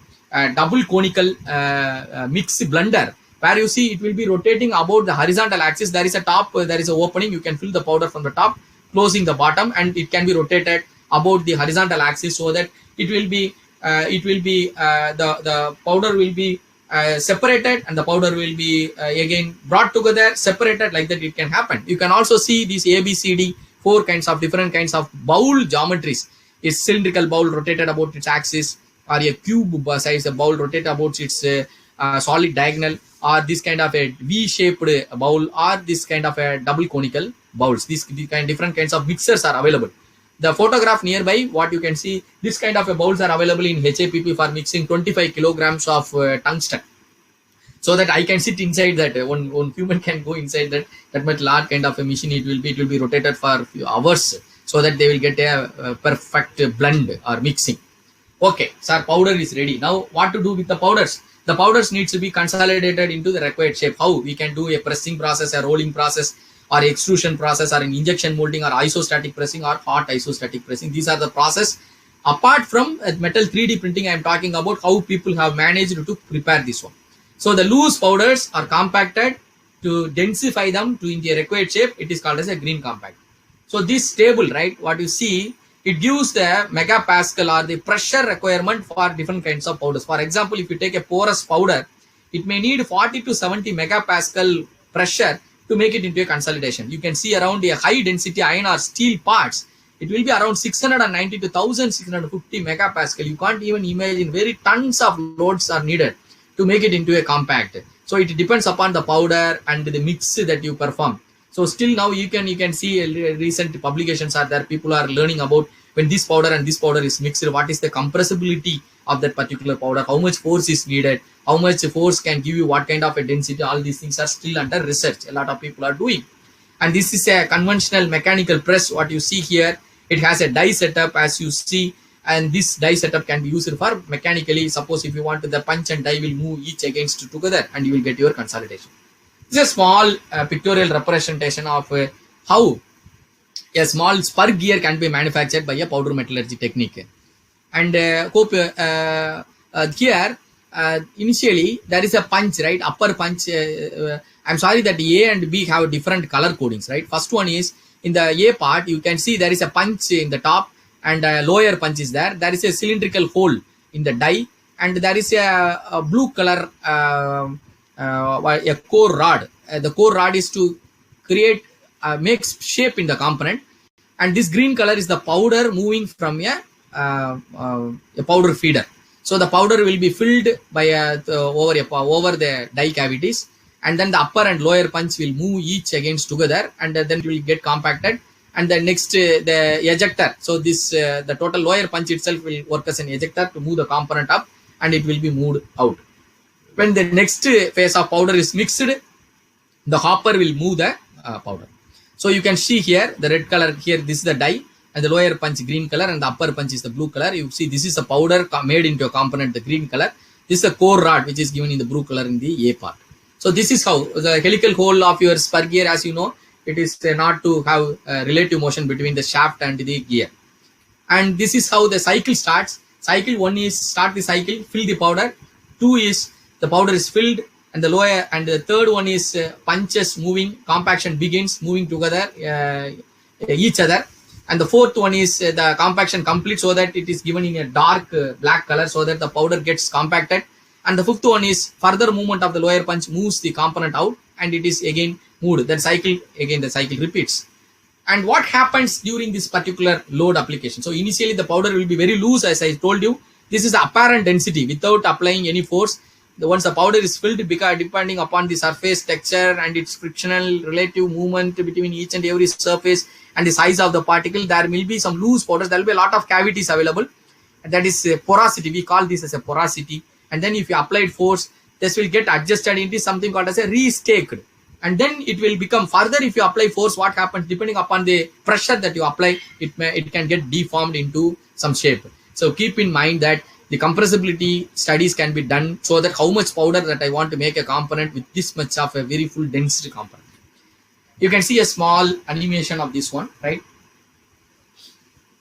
double conical mix blender, where you see it will be rotating about the horizontal axis. There is a top, there is an opening. You can fill the powder from the top, closing the bottom, and it can be rotated about the horizontal axis, so that it will be the powder will be separated, and the powder will be again brought together, separated, like that it can happen. You can also see these ABCD, 4 kinds of different kinds of bowl geometries. It's cylindrical bowl rotated about its axis, or a cube size bowl rotated about its solid diagonal, or this kind of a V-shaped bowl, or this kind of a double conical bowls. These different kinds of mixers are available. The photograph nearby, what you can see, this kind of a bowls are available in HAPP for mixing 25 kilograms of tungsten, so that I can sit inside that. One human can go inside that much large kind of a machine. It will be rotated for a few hours, so that they will get a perfect blend or mixing. Okay, so our powder is ready. Now what to do with the powders? The powders needs to be consolidated into the required shape. How? We can do a pressing process, a rolling process, or extrusion process, or an injection molding, or isostatic pressing, or hot isostatic pressing. These are the process. Apart from metal 3D printing, I am talking about how people have managed to prepare this one. So the loose powders are compacted to densify them to in the required shape. It is called as a green compact. So this table, right, what you see, it gives the megapascal or the pressure requirement for different kinds of powders. For example, if you take a porous powder, it may need 40 to 70 megapascal pressure to make it into a consolidation. You can see around a high density iron or steel parts, it will be around 690 to 1650 megapascal. You can't even imagine, very tons of loads are needed to make it into a compact. So it depends upon the powder and the mix that you perform. So still now you can see recent publications are there. People are learning about when this powder and this powder is mixed, what is the compressibility of that particular powder, how much force is needed, how much force can give you what kind of a density. All these things are still under research. A lot of people are doing. And this is a conventional mechanical press. What you see here, it has a die setup as you see, and this die setup can be used for mechanically. Suppose if you want, the punch and die will move each against together, and you will get your consolidation. This is a small pictorial representation of how a small spur gear can be manufactured by a powder metallurgy technique. And here initially there is a punch, right, upper punch. I'm sorry that A and B have different color codings, right. First one is in the A part, you can see there is a punch in the top, and lower punch is there. There is a cylindrical hole in the die, and there is a blue color a core rod. The core rod is to create make shape in the component, and this green color is the powder moving from a powder feeder. So the powder will be filled by over the die cavities, and then the upper and lower punch will move each against together, and then it will get compacted. And then next the ejector. So this the total lower punch itself will work as an ejector to move the component up, and it will be moved out. When the next phase of powder is mixed, the hopper will move the powder. So you can see here the red color here. This is the die, and the lower punch green color, and the upper punch is the blue color. You see this is the powder made into a component, the green color. This is the core rod, which is given in the blue color in the A part. So this is how the helical hole of your spur gear, as you know, it is not to have relative motion between the shaft and the gear. And this is how the cycle starts. Cycle 1 is start the cycle, fill the powder. 2 is the powder is filled, and the lower, and the third one is punches moving, compaction begins, moving together each other. And the fourth one is the compaction complete, so that it is given in a dark black color, so that the powder gets compacted. And the fifth one is further movement of the lower punch moves the component out, and it is again moved. Then cycle, again the cycle repeats. And what happens during this particular load application? So initially the powder will be very loose, as I told you. This is apparent density without applying any force. Once the powder is filled, because depending upon the surface texture and its frictional relative movement between each and every surface and the size of the particle, there will be some loose powders. There will be a lot of cavities available, and that is porosity. We call this as a porosity. And then if you apply force, this will get adjusted into something called as a restaked. And then it will become further. If you apply force, what happens, depending upon the pressure that you apply, it can get deformed into some shape. So keep in mind that the compressibility studies can be done, so that how much powder that I want to make a component with this much of a very full density component. You can see a small animation of this one, right?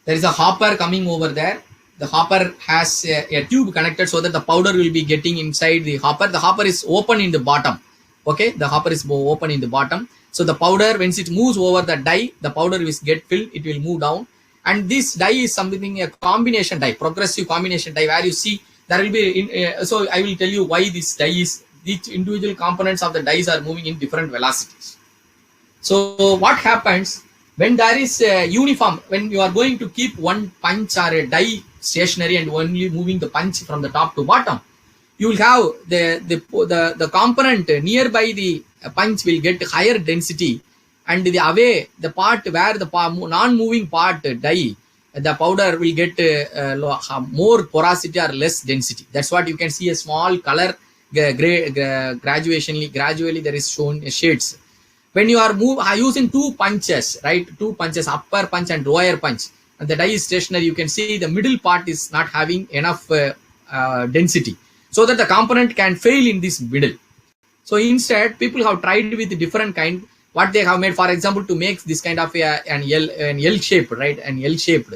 There is a hopper coming over there. The hopper has a tube connected so that the powder will be getting inside the hopper. The hopper is open in the bottom. Okay, the hopper is open in the bottom. So the powder, when it moves over the die, the powder will get filled, it will move down. And this die is something, a combination die, progressive combination die, where you see there will be, so I will tell you why this die is, each individual components of the dies are moving in different velocities. So what happens when there is a uniform, when you are going to keep one punch or a die stationary and only moving the punch from the top to bottom, you will have the component nearby the punch will get higher density, and the away the part where the non-moving part die, the powder will get more porosity or less density. That's what you can see, a small color gradually there is shown shades. When you are using two punches, right, two punches, upper punch and lower punch, and the die is stationary, you can see the middle part is not having enough density, so that the component can fail in this middle. So instead, people have tried with different kind. What they have made, for example, to make this kind of an L shape, right, an L shaped,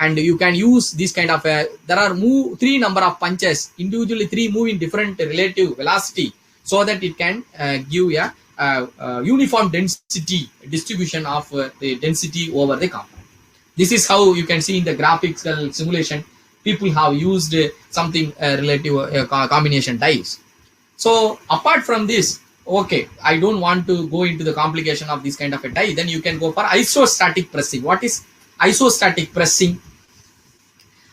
and you can use this kind of there are three number of punches, individually three move in different relative velocity, so that it can give a uniform density distribution of the density over the component. This is how you can see in the graphical simulation. People have used something relative combination dies. So apart from this, okay, I don't want to go into the complication of this kind of a die. Then you can go for isostatic pressing. What is isostatic pressing?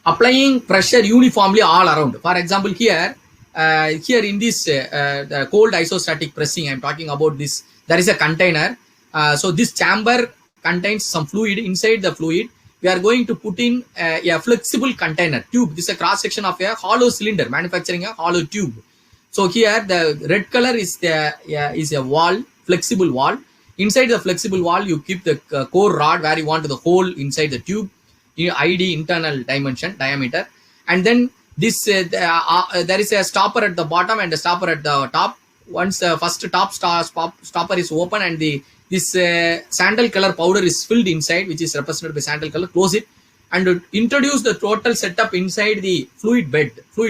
Applying pressure uniformly all around. For example, here in this the cold isostatic pressing, I'm talking about this. There is a container. So this chamber contains some fluid. Inside the fluid, we are going to put in a flexible container tube. This is a cross section of a hollow cylinder, manufacturing a hollow tube. So here the red color is a wall, flexible wall. Inside the flexible wall, you keep the core rod where you want the hole inside the tube, ID internal diameter, and then this there is a stopper at the bottom and a stopper at the top. Once the first top stopper is open and this sandal color powder is filled inside, which is represented by sandal color, close it and introduce the total setup inside the fluid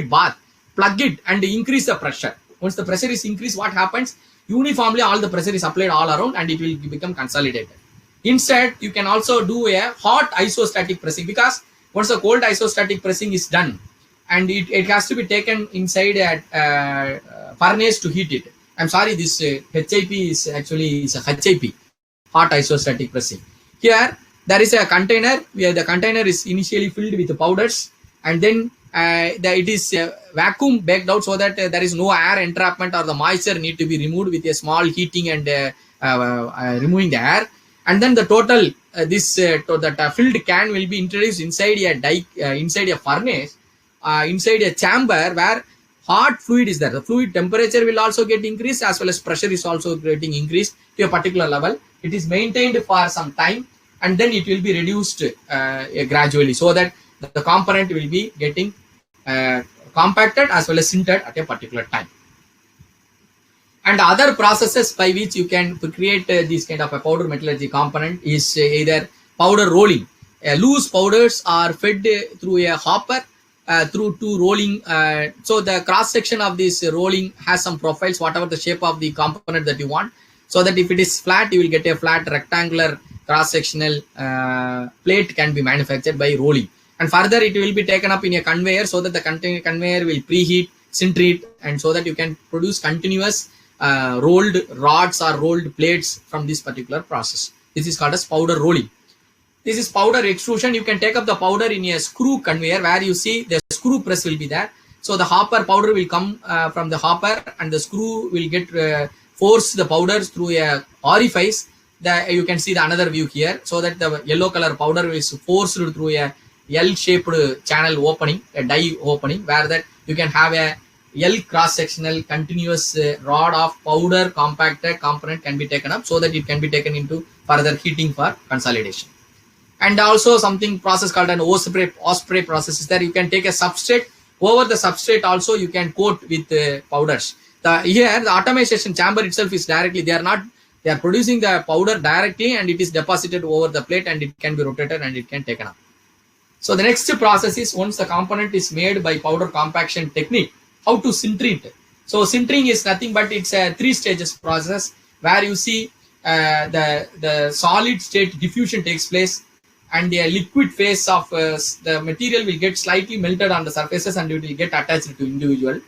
bath. Plug it and increase the pressure. Once the pressure is increased, what happens? Uniformly all the pressure is applied all around and it will become consolidated. Instead, you can also do a hot isostatic pressing, because once the cold isostatic pressing is done and it has to be taken inside a furnace to heat it. I'm sorry, this HIP is actually a HIP, hot isostatic pressing. Here there is a container where the container is initially filled with the powders, and then it is vacuum baked out so that there is no air entrapment or the moisture need to be removed with a small heating and removing the air. And then the total filled can will be introduced inside a furnace, inside a chamber where hot fluid is there. The fluid temperature will also get increased, as well as pressure is also getting increased to a particular level. It is maintained for some time and then it will be reduced gradually, so that the component will be getting compacted as well as sintered at a particular time. And other processes by which you can create this kind of a powder metallurgy component is either powder rolling. Loose powders are fed through a hopper through to rolling. So the cross section of this rolling has some profiles, whatever the shape of the component that you want, so that if it is flat, you will get a flat rectangular cross sectional plate can be manufactured by rolling. And further it will be taken up in a conveyor, so that the conveyor will preheat, sinter it, and so that you can produce continuous rolled rods or rolled plates from this particular process. This is called as powder rolling. This is powder extrusion. You can take up the powder in a screw conveyor, where you see the screw press will be there. So the hopper powder will come from the hopper, and the screw will get force the powders through a orifice. You can see the another view here, so that the yellow color powder is forced through a L-shaped channel opening, a die opening, where that you can have a L cross-sectional continuous rod of powder compacted component can be taken up, so that it can be taken into further heating for consolidation. And also something process called an Osprey process is there. You can take a substrate, over the substrate also you can coat with powders. Here the atomization chamber itself is directly, they are producing the powder directly, and it is deposited over the plate and it can be rotated and it can taken up. So the next process is, once the component is made by powder compaction technique, how to sinter it. So sintering is nothing but it's a 3 stages process where you see the solid state diffusion takes place, and the liquid phase of the material will get slightly melted on the surfaces and it will get attached to individual.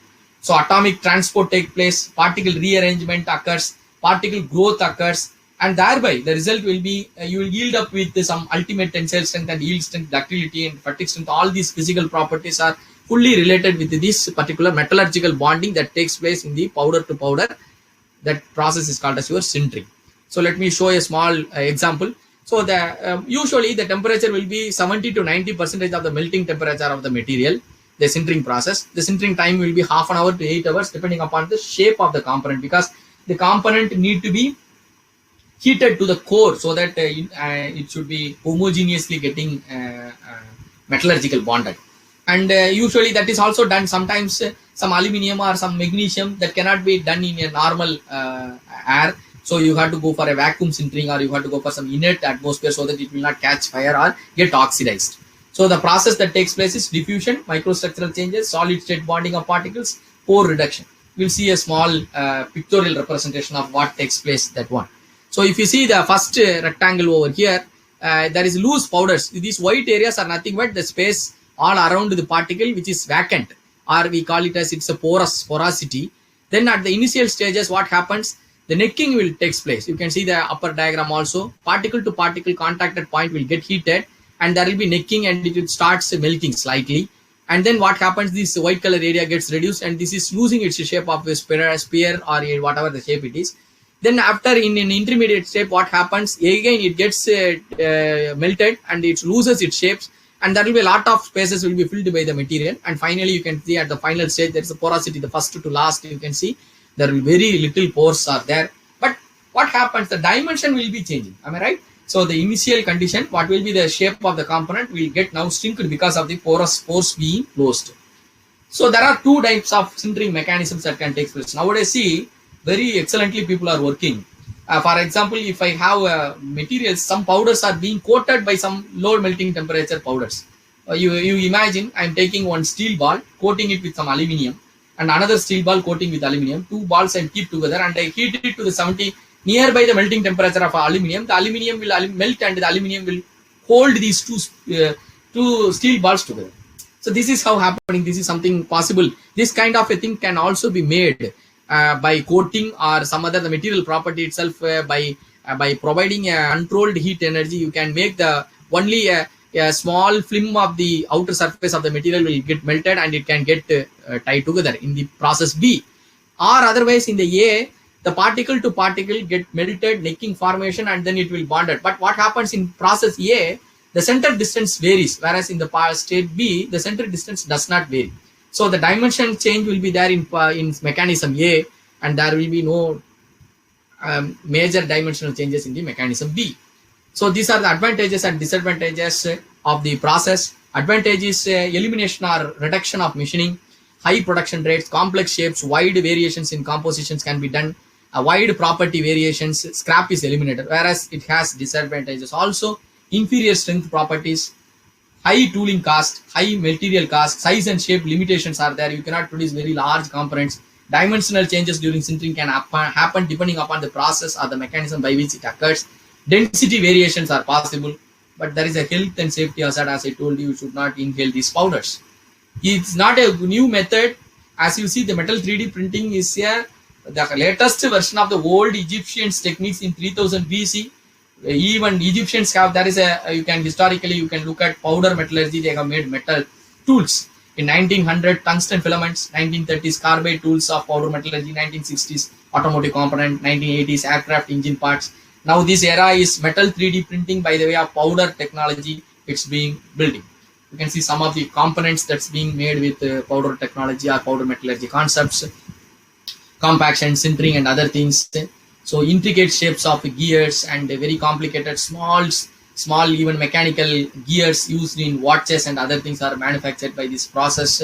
So atomic transport takes place, particle rearrangement occurs, particle growth occurs, and thereby the result will be you will yield up with some ultimate tensile strength and yield strength, ductility and fatigue strength. All these physical properties are fully related with this particular metallurgical bonding that takes place in the powder to powder. That process is called as your sintering. So let me show a small example. So the usually the temperature will be 70 to 90% of the melting temperature of the material. The sintering process, the sintering time will be half an hour to 8 hours depending upon the shape of the component, because the component need to be heated to the core so that it should be homogeneously getting metallurgical bonded. And usually that is also done sometimes some aluminum or some magnesium that cannot be done in a normal air. So you have to go for a vacuum sintering, or you have to go for some inert atmosphere so that it will not catch fire or get oxidized. So the process that takes place is diffusion, microstructural changes, solid state bonding of particles, pore reduction. We'll see a small pictorial representation of what takes place that one. So if you see the first rectangle over here, there is loose powders. These white areas are nothing but the space all around the particle which is vacant, or we call it as it's a porosity. Then at the initial stages, what happens? The necking will takes place. You can see the upper diagram also. Particle to particle contacted point will get heated, and there will be necking, and it starts melting slightly. And then what happens? This white color area gets reduced, and this is losing its shape of a spear or whatever the shape it is. Then after in an intermediate step, what happens? Again, it gets melted and it loses its shapes, and there will be a lot of spaces will be filled by the material. And finally, you can see at the final stage, there is a porosity. The first to last, you can see there will be very little pores are there. But what happens? The dimension will be changing. Am I right? So the initial condition, what will be the shape of the component, will get now shrinked because of the pores being closed. So there are 2 types of sintering mechanisms that can take place. Nowadays, see, very excellently people are working. For example, if I have materials, some powders are being coated by some low melting temperature powders. You imagine I'm taking one steel ball, coating it with some aluminium, and another steel ball coating with aluminium. 2 balls I keep together and I heat it to the 70 nearby the melting temperature of aluminium. The aluminium will melt and the aluminium will hold these two steel balls together. So this is how happening. This is something possible. This kind of a thing can also be made by coating or some other the material property itself by providing a controlled heat energy. You can make the only a small film of the outer surface of the material will get melted and it can get tied together in the process B. Or otherwise in the A, the particle to particle get melted, necking formation, and then it will bond it. But what happens in process A, the center distance varies, whereas in the state B, the center distance does not vary. So the dimension change will be there in mechanism A, and there will be no major dimensional changes in the mechanism B. So these are the advantages and disadvantages of the process. Advantage is elimination or reduction of machining, high production rates, complex shapes, wide variations in compositions can be done, wide property variations, scrap is eliminated, whereas it has disadvantages also. Inferior strength properties, high tooling cost, high material cost, size and shape limitations are there. You cannot produce very large components. Dimensional changes during sintering can happen depending upon the process or the mechanism by which it occurs. Density variations are possible, but there is a health and safety hazard. As I told you, you should not inhale these powders. It's not a new method. As you see, the metal 3D printing is the latest version of the old Egyptians techniques in 3000 BC. Even Egyptians have, there is a, you can historically, you can look at powder metallurgy. They have made metal tools. In 1900, tungsten filaments, 1930s, carbide tools of powder metallurgy, 1960s, automotive component, 1980s, aircraft engine parts. Now this era is metal 3D printing by the way of powder technology. It's being building. You can see some of the components that's being made with powder technology or powder metallurgy concepts, compaction, sintering, and other things. So intricate shapes of gears and very complicated small even mechanical gears used in watches and other things are manufactured by this process.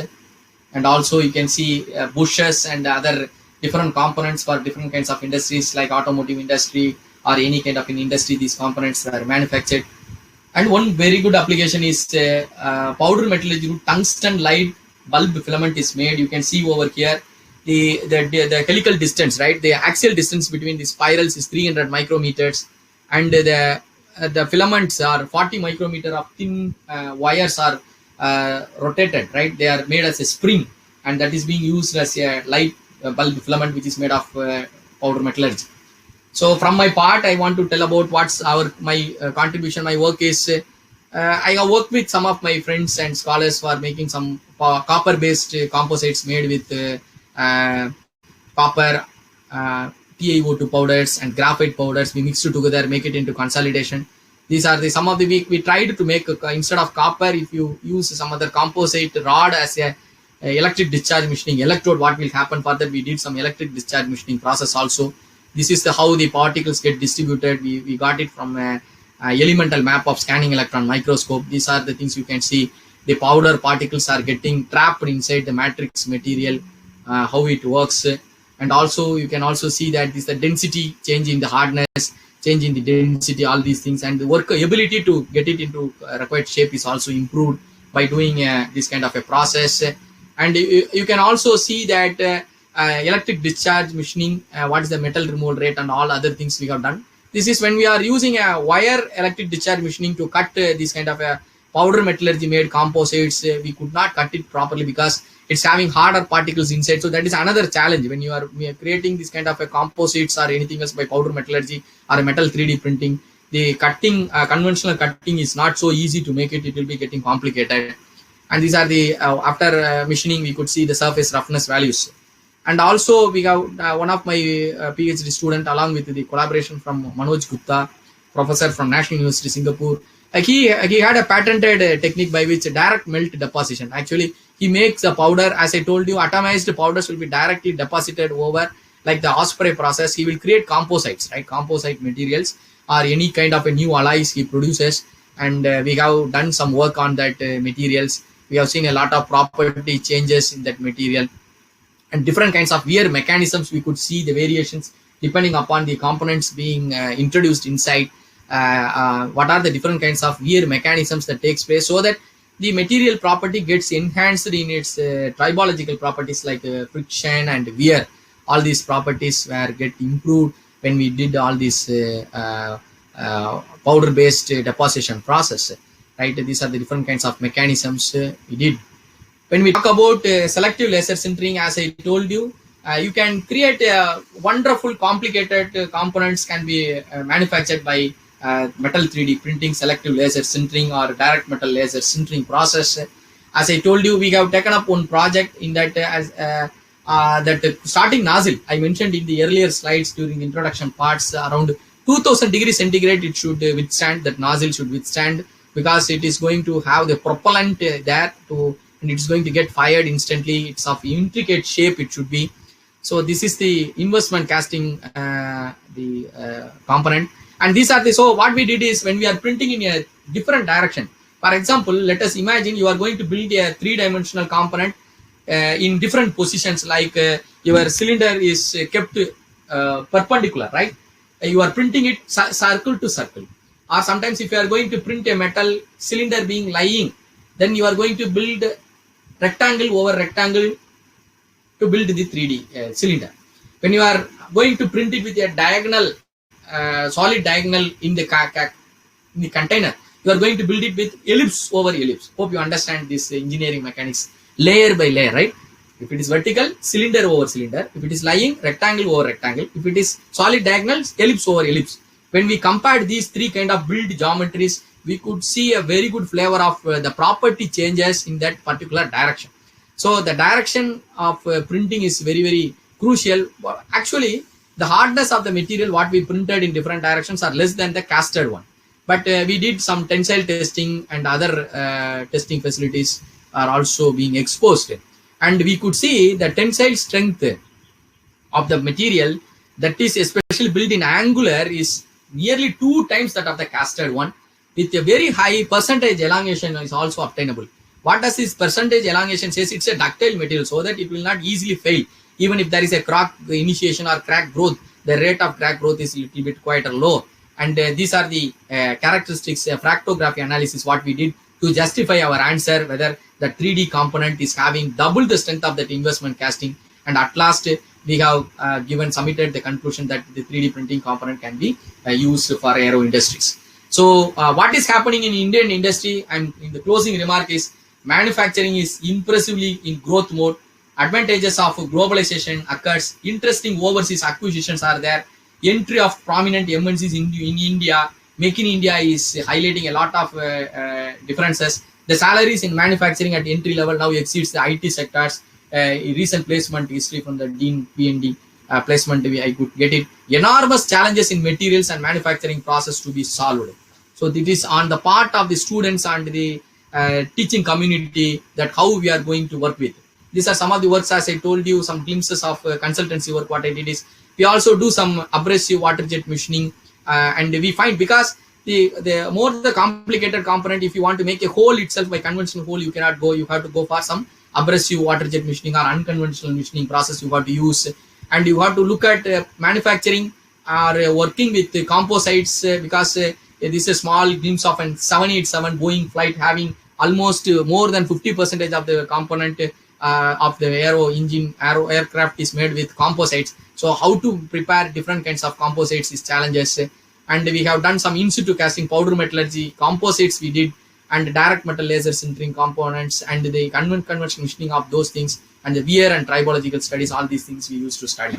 And also you can see bushes and other different components for different kinds of industries like automotive industry or any kind of an industry. These components are manufactured. And one very good application is powder metallurgy. Tungsten light bulb filament is made. You can see over here the helical distance, right? The axial distance between the spirals is 300 micrometers, and the filaments are 40 micrometer of thin wires are rotated, right? They are made as a spring, and that is being used as a light bulb filament, which is made of powder metallurgy. So from my part, I want to tell about what's my contribution. My work is I have worked with some of my friends and scholars for making some copper-based composites made with copper, TiO2 powders and graphite powders. We mix it together, make it into consolidation. These are some of the we tried to make instead of copper. If you use some other composite rod as a electric discharge machining electrode, what will happen? Further, we did some electric discharge machining process also. This is how the particles get distributed. We got it from a elemental map of scanning electron microscope. These are the things you can see. The powder particles are getting trapped inside the matrix material, how it works. And also you can also see that this the density change in the hardness, change in the density, all these things, and the work ability to get it into required shape is also improved by doing this kind of a process. And you can also see that electric discharge machining, what is the metal removal rate and all other things we have done. This is when we are using a wire electric discharge machining to cut this kind of a powder metallurgy made composites. We could not cut it properly because it's having harder particles inside. So that is another challenge when you are creating this kind of a composites or anything else by powder metallurgy or a metal 3D printing. The cutting, conventional cutting is not so easy to make it. It will be getting complicated. And these are the after machining, we could see the surface roughness values. And also we have one of my PhD student, along with the collaboration from Manoj Gupta, professor from National University Singapore. He had a patented technique by which direct melt deposition. Actually, he makes a powder, as I told you, atomized powders will be directly deposited over like the Osprey process. He will create composites, right? Composite materials or any kind of a new alloys he produces. And we have done some work on that materials. We have seen a lot of property changes in that material. And different kinds of wear mechanisms, we could see the variations depending upon the components being introduced inside. What are the different kinds of wear mechanisms that takes place, so that the material property gets enhanced in its tribological properties like friction and wear. All these properties were get improved when we did all this powder-based deposition process. Right? These are the different kinds of mechanisms we did. When we talk about selective laser sintering, as I told you, you can create wonderful complicated components can be manufactured by metal 3D printing, selective laser sintering or direct metal laser sintering process. As I told you, we have taken up one project in that that starting nozzle. I mentioned in the earlier slides during the introduction parts, around 2000 degrees centigrade it should withstand, that nozzle should withstand, because it is going to have the propellant there to, and it's going to get fired instantly. It's of intricate shape it should be. So this is the investment casting component. And these are the, so what we did is when we are printing in a different direction, for example, let us imagine you are going to build a 3-dimensional component in different positions, like your cylinder is kept perpendicular, right? You are printing it circle to circle. Or sometimes if you are going to print a metal cylinder being lying, then you are going to build rectangle over rectangle to build the 3D cylinder. When you are going to print it with a diagonal, solid diagonal in the container, you are going to build it with ellipse over ellipse. Hope you understand this engineering mechanics, layer by layer, right? If it is vertical, cylinder over cylinder. If it is lying, rectangle over rectangle. If it is solid diagonals, ellipse over ellipse. When we compared these three kind of build geometries, we could see a very good flavor of the property changes in that particular direction. So the direction of printing is very, very crucial. Actually, the hardness of the material what we printed in different directions are less than the casted one. But we did some tensile testing and other testing facilities are also being exposed. And we could see the tensile strength of the material that is especially built in angular is nearly 2 times that of the casted one, with a very high percentage elongation is also obtainable. What does this percentage elongation says? It's a ductile material, so that it will not easily fail. Even if there is a crack initiation or crack growth, the rate of crack growth is a little bit quite low. And these are the characteristics, fractography analysis, what we did to justify our answer whether the 3D component is having double the strength of that investment casting. And at last, we have submitted the conclusion that the 3D printing component can be used for aero industries. So what is happening in Indian industry, and in the closing remark, is manufacturing is impressively in growth mode. Advantages of globalization occurs. Interesting overseas acquisitions are there. Entry of prominent MNCs in India. Make in India is highlighting a lot of differences. The salaries in manufacturing at entry level now exceeds the IT sectors. Recent placement history from the Dean PND placement, I could get it. Enormous challenges in materials and manufacturing process to be solved. So this is on the part of the students and the teaching community, that how we are going to work with. These are some of the works, as I told you, some glimpses of consultancy work. What I did is, we also do some abrasive water jet machining, and we find, because the more the complicated component, if you want to make a hole itself by conventional hole, you cannot go. You have to go for some abrasive water jet machining or unconventional machining process you have to use. And you have to look at manufacturing or working with the composites, because this is a small glimpse of an 787 Boeing flight having almost more than 50% of the component of the aero aircraft is made with composites. So how to prepare different kinds of composites is challenges. And we have done some in situ casting, powder metallurgy, composites we did, and direct metal laser sintering components, and the conventional machining of those things, and the wear and tribological studies. All these things we used to study.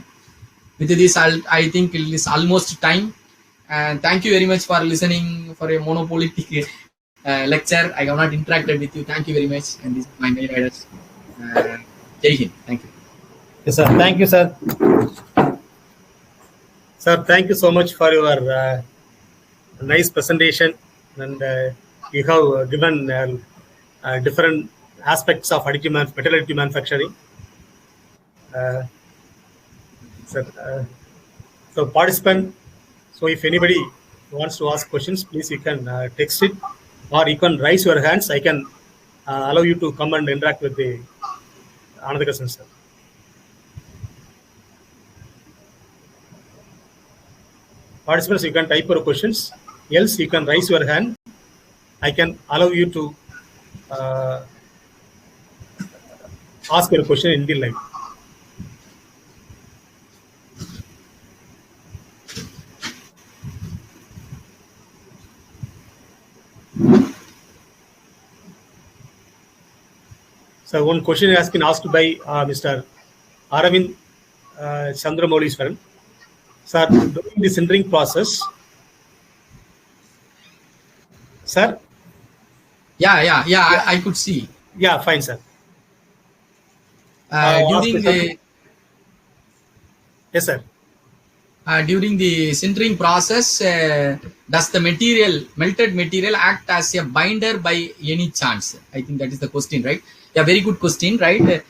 With this, I think it is almost time. And thank you very much for listening for a monopolistic lecture. I have not interacted with you. Thank you very much. And this is my mail address. Jai Hind. Thank you. Yes, sir. Thank you, sir. Sir, thank you so much for your nice presentation. And you have given different aspects of metallurgy manufacturing. So participant, so if anybody wants to ask questions, please you can text it, or you can raise your hands. I can allow you to come and interact with the another question, sir. Participants, you can type your questions. Else, you can raise your hand. I can allow you to ask your question in the live. So one question has been asked by Mr. Aravind Chandramouli. Sir, during the sintering process, sir? Yeah, I could see. Yeah, fine, sir. During the... Yes, sir. During the sintering process, does the melted material act as a binder by any chance? I think that is the question, right? Yeah, very good question, right?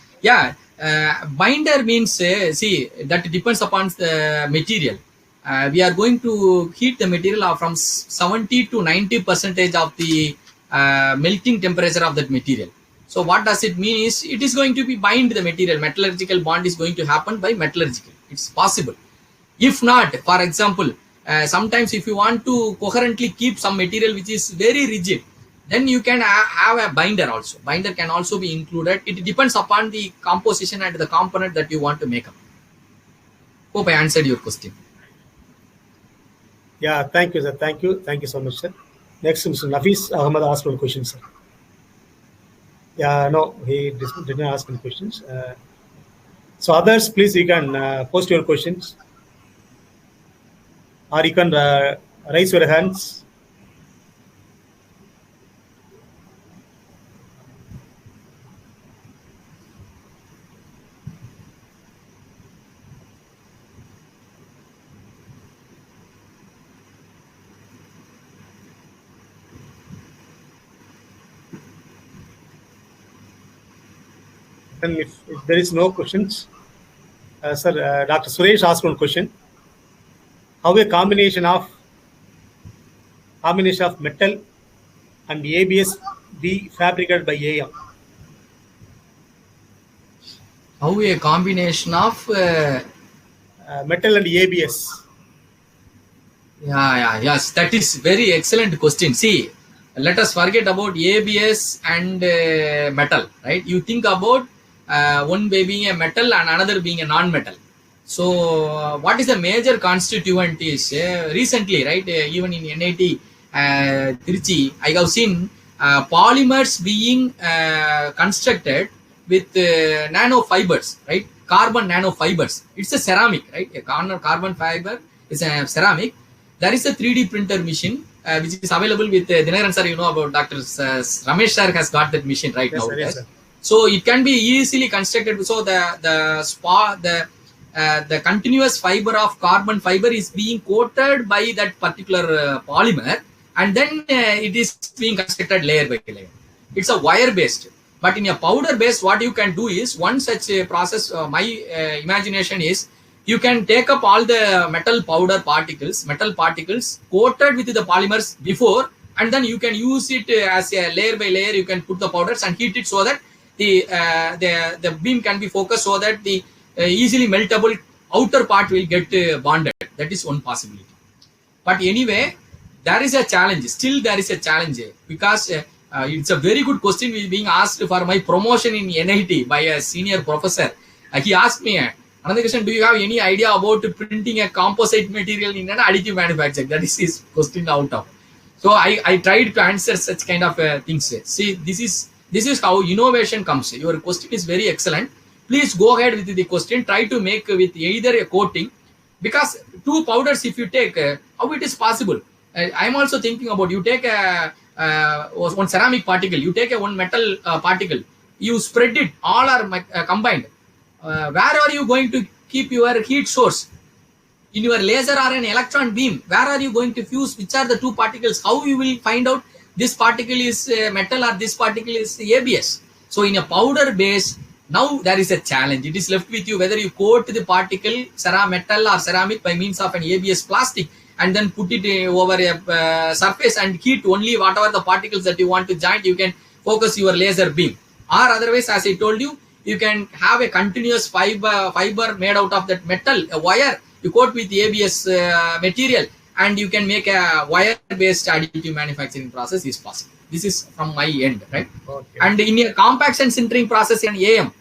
Binder means, see, that depends upon the material. We are going to heat the material from 70 to 90% of the melting temperature of that material. So what does it mean is, it is going to be bind the material. Metallurgical bond is going to happen by metallurgical. It's possible. If not, for example, sometimes if you want to coherently keep some material which is very rigid, then you can have a binder also. Binder can also be included. It depends upon the composition and the component that you want to make up. Hope I answered your question. Yeah, thank you, sir. Thank you so much, sir. Next, Mr. Nafis Ahmad asked one question, sir. Yeah, no, he did not ask any questions. So others, please, you can post your questions, or you can raise your hands. And if there is no questions, sir, Dr. Suresh asked one question. How a combination of metal and ABS be fabricated by AM? How a combination of metal and ABS. Yes, that is very excellent question. See, let us forget about ABS and metal, right? You think about one being a metal and another being a non-metal. So, what is the major constituent is recently, right? Even in NIT Trichy, I have seen polymers being constructed with nanofibers, right? Carbon nanofibers. It's a ceramic, right? A carbon fiber is a ceramic. There is a 3D printer machine which is available with Dinaran sir. You know about Dr. Ramesh sir has got that machine right now. Yes, sir. So it can be easily constructed. So the continuous fiber of carbon fiber is being coated by that particular polymer, and then it is being constructed layer by layer. It's a wire based. But in a powder based, what you can do is one such process. My imagination is you can take up all the metal particles coated with the polymers before, and then you can use it as a layer by layer. You can put the powders and heat it so that the beam can be focused, so that the easily meltable outer part will get bonded. That is one possibility. But anyway, there is a challenge. Still, there is a challenge because it's a very good question being asked for my promotion in NIT by a senior professor. He asked me, another question, do you have any idea about printing a composite material in an additive manufacturing? That is his question out of. So I tried to answer such kind of things. See, this is how innovation comes. Your question is very excellent. Please go ahead with the question. Try to make with either a coating, because two powders, if you take, how it is possible? I'm also thinking about, you take one ceramic particle, you take one metal particle, you spread it, all are combined. Where are you going to keep your heat source? In your laser or an electron beam, where are you going to fuse which are the two particles? How you will find out this particle is metal or this particle is ABS? So in a powder base, now there is a challenge. It is left with you whether you coat the particle metal or ceramic by means of an ABS plastic, and then put it over a surface and heat only whatever the particles that you want to join. You can focus your laser beam, or otherwise, as I told you, you can have a continuous fiber made out of that metal, a wire. You coat with ABS material, and you can make a wire-based additive manufacturing process is possible. This is from my end, right? Okay. And in a compaction sintering process in AM,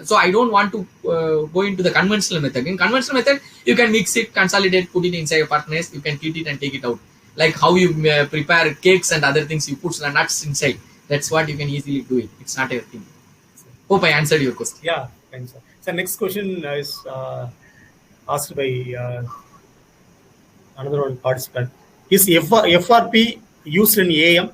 so I don't want to go into the conventional method. In conventional method, you can mix it, consolidate, put it inside a furnace, you can heat it and take it out. Like how you prepare cakes and other things, you put the nuts inside. That's what you can easily do it. It's not a thing. Hope I answered your question. Yeah, thanks, sir. So next question is asked by another one participant. Is FRP used in AM?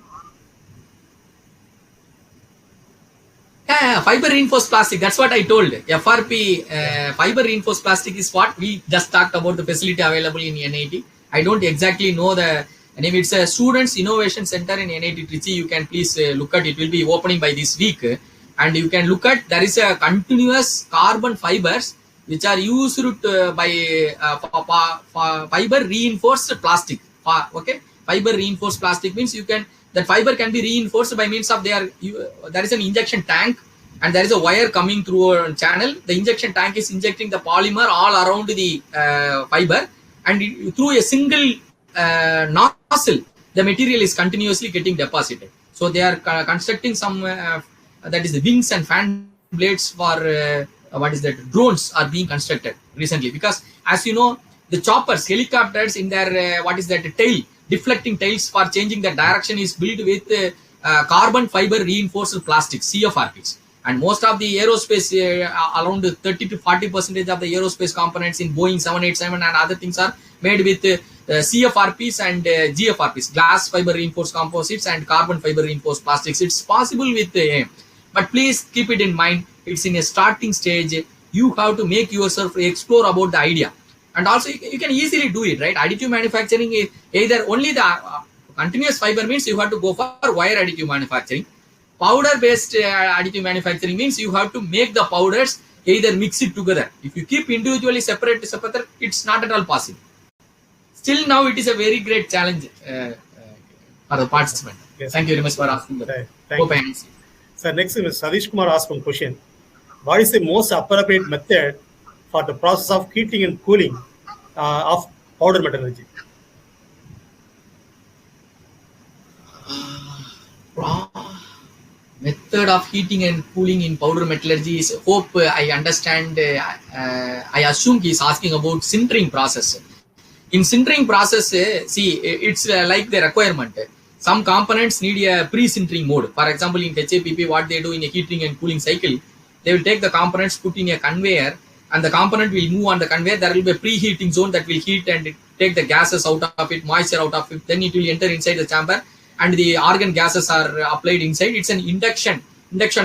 Fiber reinforced plastic. That's what I told. FRP, fiber reinforced plastic is what we just talked about, the facility available in NIT. I don't exactly know the name. It's a Students Innovation Center in NIT Trichy. You can please look at it. It will be opening by this week. And you can look at, there is a continuous carbon fibers which are used by fiber reinforced plastic. Okay, fiber reinforced plastic means that fiber can be reinforced by means of there is an injection tank, and there is a wire coming through a channel. The injection tank is injecting the polymer all around the fiber, and through a single nozzle, the material is continuously getting deposited. So they are constructing some that is the wings and fan blades for drones are being constructed recently, because as you know, the choppers, helicopters in their tail, deflecting tails for changing the direction is built with carbon fiber reinforced plastic, CFRPs. And most of the aerospace, around 30 to 40% of the aerospace components in Boeing 787 and other things are made with CFRPs and GFRPs, glass fiber reinforced composites and carbon fiber reinforced plastics. It's possible with but please keep it in mind, it's in a starting stage. You have to make yourself explore about the idea. And also you can easily do it, right? Additive manufacturing is either only the continuous fiber means you have to go for wire additive manufacturing. Powder based additive manufacturing means you have to make the powders, either mix it together. If you keep individually separate, it's not at all possible. Still now it is a very great challenge for the participant. Yes. Thank you very much for asking that. Right. Hope I answered. So next is Sadish Kumar asked one question. What is the most appropriate method for the process of heating and cooling of powder metallurgy? Method of heating and cooling in powder metallurgy is, hope I understand. I assume he is asking about sintering process. In sintering process, see, it's like the requirement. Some components need a pre-sintering mode. For example, in HAPP, what they do in a heating and cooling cycle, they will take the components, put in a conveyor, and the component will move on the conveyor. There will be a preheating zone that will heat and take the gases out of it, moisture out of it. Then it will enter inside the chamber, and the argon gases are applied inside. It's an induction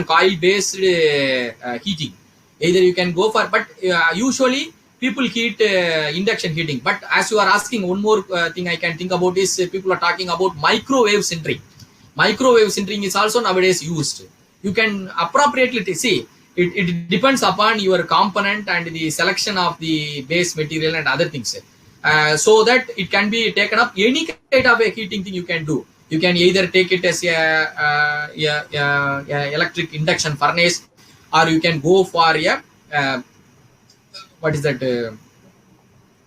coil based heating. Either you can go for, but usually people heat induction heating. But as you are asking, one more thing I can think about is people are talking about microwave sintering. Microwave sintering is also nowadays used. You can appropriately see. It depends upon your component and the selection of the base material and other things. So that it can be taken up any kind of a heating thing you can do. You can either take it as a electric induction furnace, or you can go for a what is that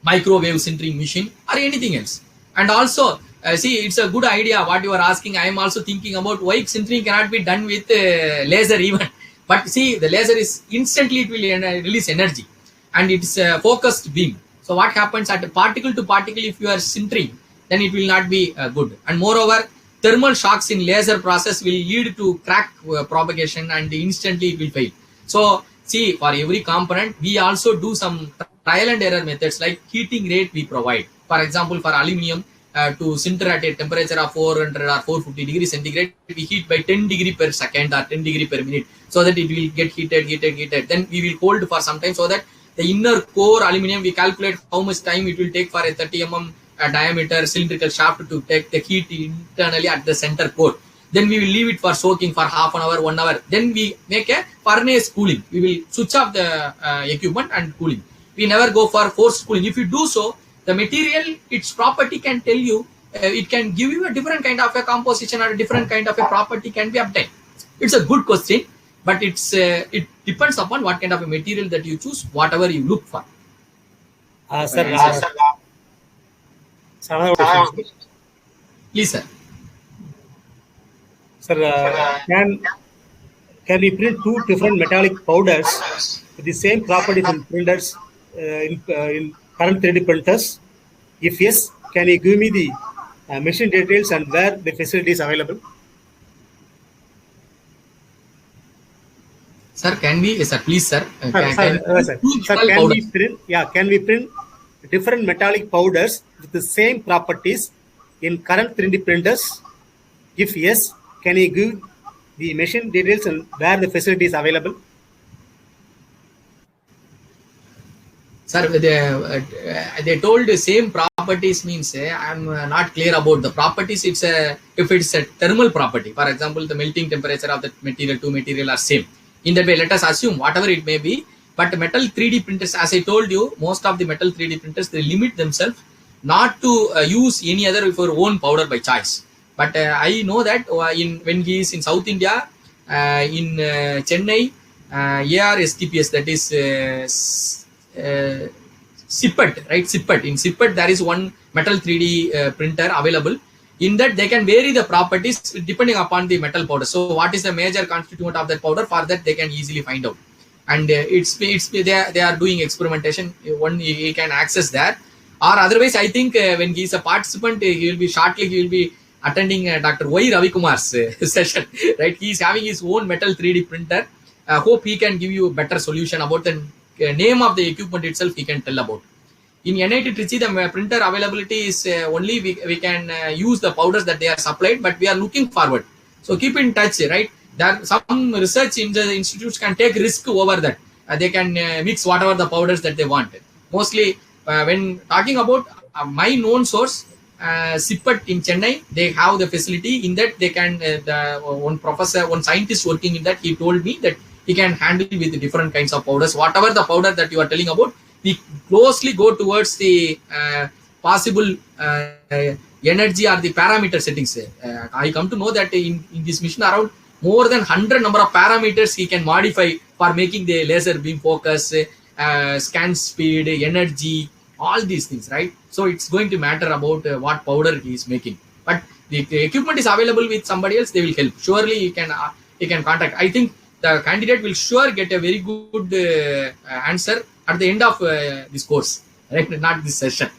microwave sintering machine or anything else. And also see, it's a good idea what you are asking. I am also thinking about why sintering cannot be done with laser even. But see, the laser is instantly, it will release energy, and it's a focused beam. So what happens at particle to particle, if you are sintering, then it will not be good. And moreover, thermal shocks in laser process will lead to crack propagation, and instantly it will fail. So see, for every component, we also do some trial and error methods, like heating rate we provide. For example, for aluminum, to sinter at a temperature of 400 or 450 degrees centigrade, we heat by 10 degree per second or 10 degree per minute, so that it will get heated. Then we will hold for some time, so that the inner core aluminum, we calculate how much time it will take for a 30 mm diameter cylindrical shaft to take the heat internally at the center core. Then we will leave it for soaking for half an hour, 1 hour. Then we make a furnace cooling. We will switch off the equipment and cooling. We never go for forced cooling. If you do so, the material, its property can tell you, it can give you a different kind of a composition, or a different kind of a property can be obtained. It's a good question, but it depends upon what kind of a material that you choose, whatever you look for. Sir, another question. Please, sir. Sir, can we print two different metallic powders with the same properties in printers, in current 3D printers? If yes, can you give me the machine details and where the facility is available? Sir, can we? Sir, please, sir. Can we print different metallic powders with the same properties in current 3D printers? If yes, can you give the machine details and where the facility is available? Sir, they told the same properties means I'm not clear about the properties. If it's a thermal property, for example, the melting temperature of the material, two material are same. In that way, let us assume whatever it may be. But metal 3D printers, as I told you, most of the metal 3D printers, they limit themselves not to use any other of your own powder by choice. But I know that when he is in South India, in Chennai, ARSTPS, that is SIPET, right? SIPET. In SIPET, there is one metal 3D printer available. In that, they can vary the properties depending upon the metal powder. So what is the major constituent of that powder? For that, they can easily find out. And they are doing experimentation. One, he can access that. Or otherwise, I think when he is a participant, he will be attending Dr. Y. Ravikumar's session, right? He is having his own metal 3D printer. Hope he can give you a better solution about the name of the equipment itself. He can tell about. In NIT Trichy, the printer availability is only we can use the powders that they are supplied, but we are looking forward. So keep in touch, right? There some research in the institutes can take risk over that. They can mix whatever the powders that they want. Mostly when talking about my known source, SIPET in Chennai, they have the facility. In that they can, one scientist working in that, he told me that he can handle with different kinds of powders. Whatever the powder that you are telling about, we closely go towards the possible energy or the parameter settings. I come to know that in this mission, around more than 100 number of parameters he can modify for making the laser beam focus, scan speed, energy, all these things, right? So it's going to matter about what powder he is making. But the equipment is available with somebody else, they will help. Surely you can he can contact. I think the candidate will sure get a very good answer at the end of this course, right? Not this session.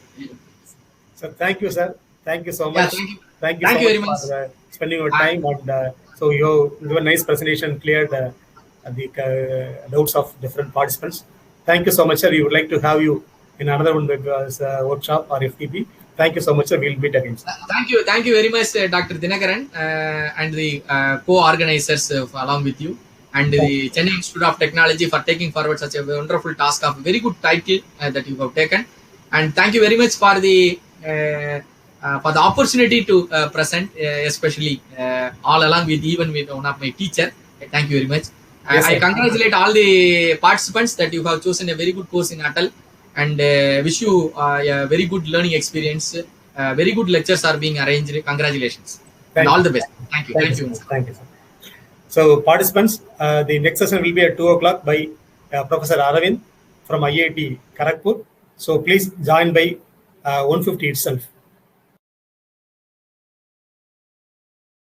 So thank you, sir. Thank you so Yeah, much. thank you so very much much. for spending your time. And so you do a nice presentation, cleared the doubts of different participants. Thank you so much, sir. We would like to have you in another one workshop or FTP. Thank you so much, sir. We'll meet again. Thank you very much, Dr. Dinakaran, and the co-organizers along with you, and the Chennai Institute of Technology for taking forward such a wonderful task of very good title that you have taken. And thank you very much for the opportunity to present, especially all along with even with one of my teacher. Thank you very much. Yes, I congratulate all the participants that you have chosen a very good course in Atal, and wish you a very good learning experience. Very good lectures are being arranged. Congratulations. And all the best. Thank you. Thank you, sir. So participants, the next session will be at 2 o'clock by Professor Aravind from IIT Kharagpur. So please join by 1:50 itself.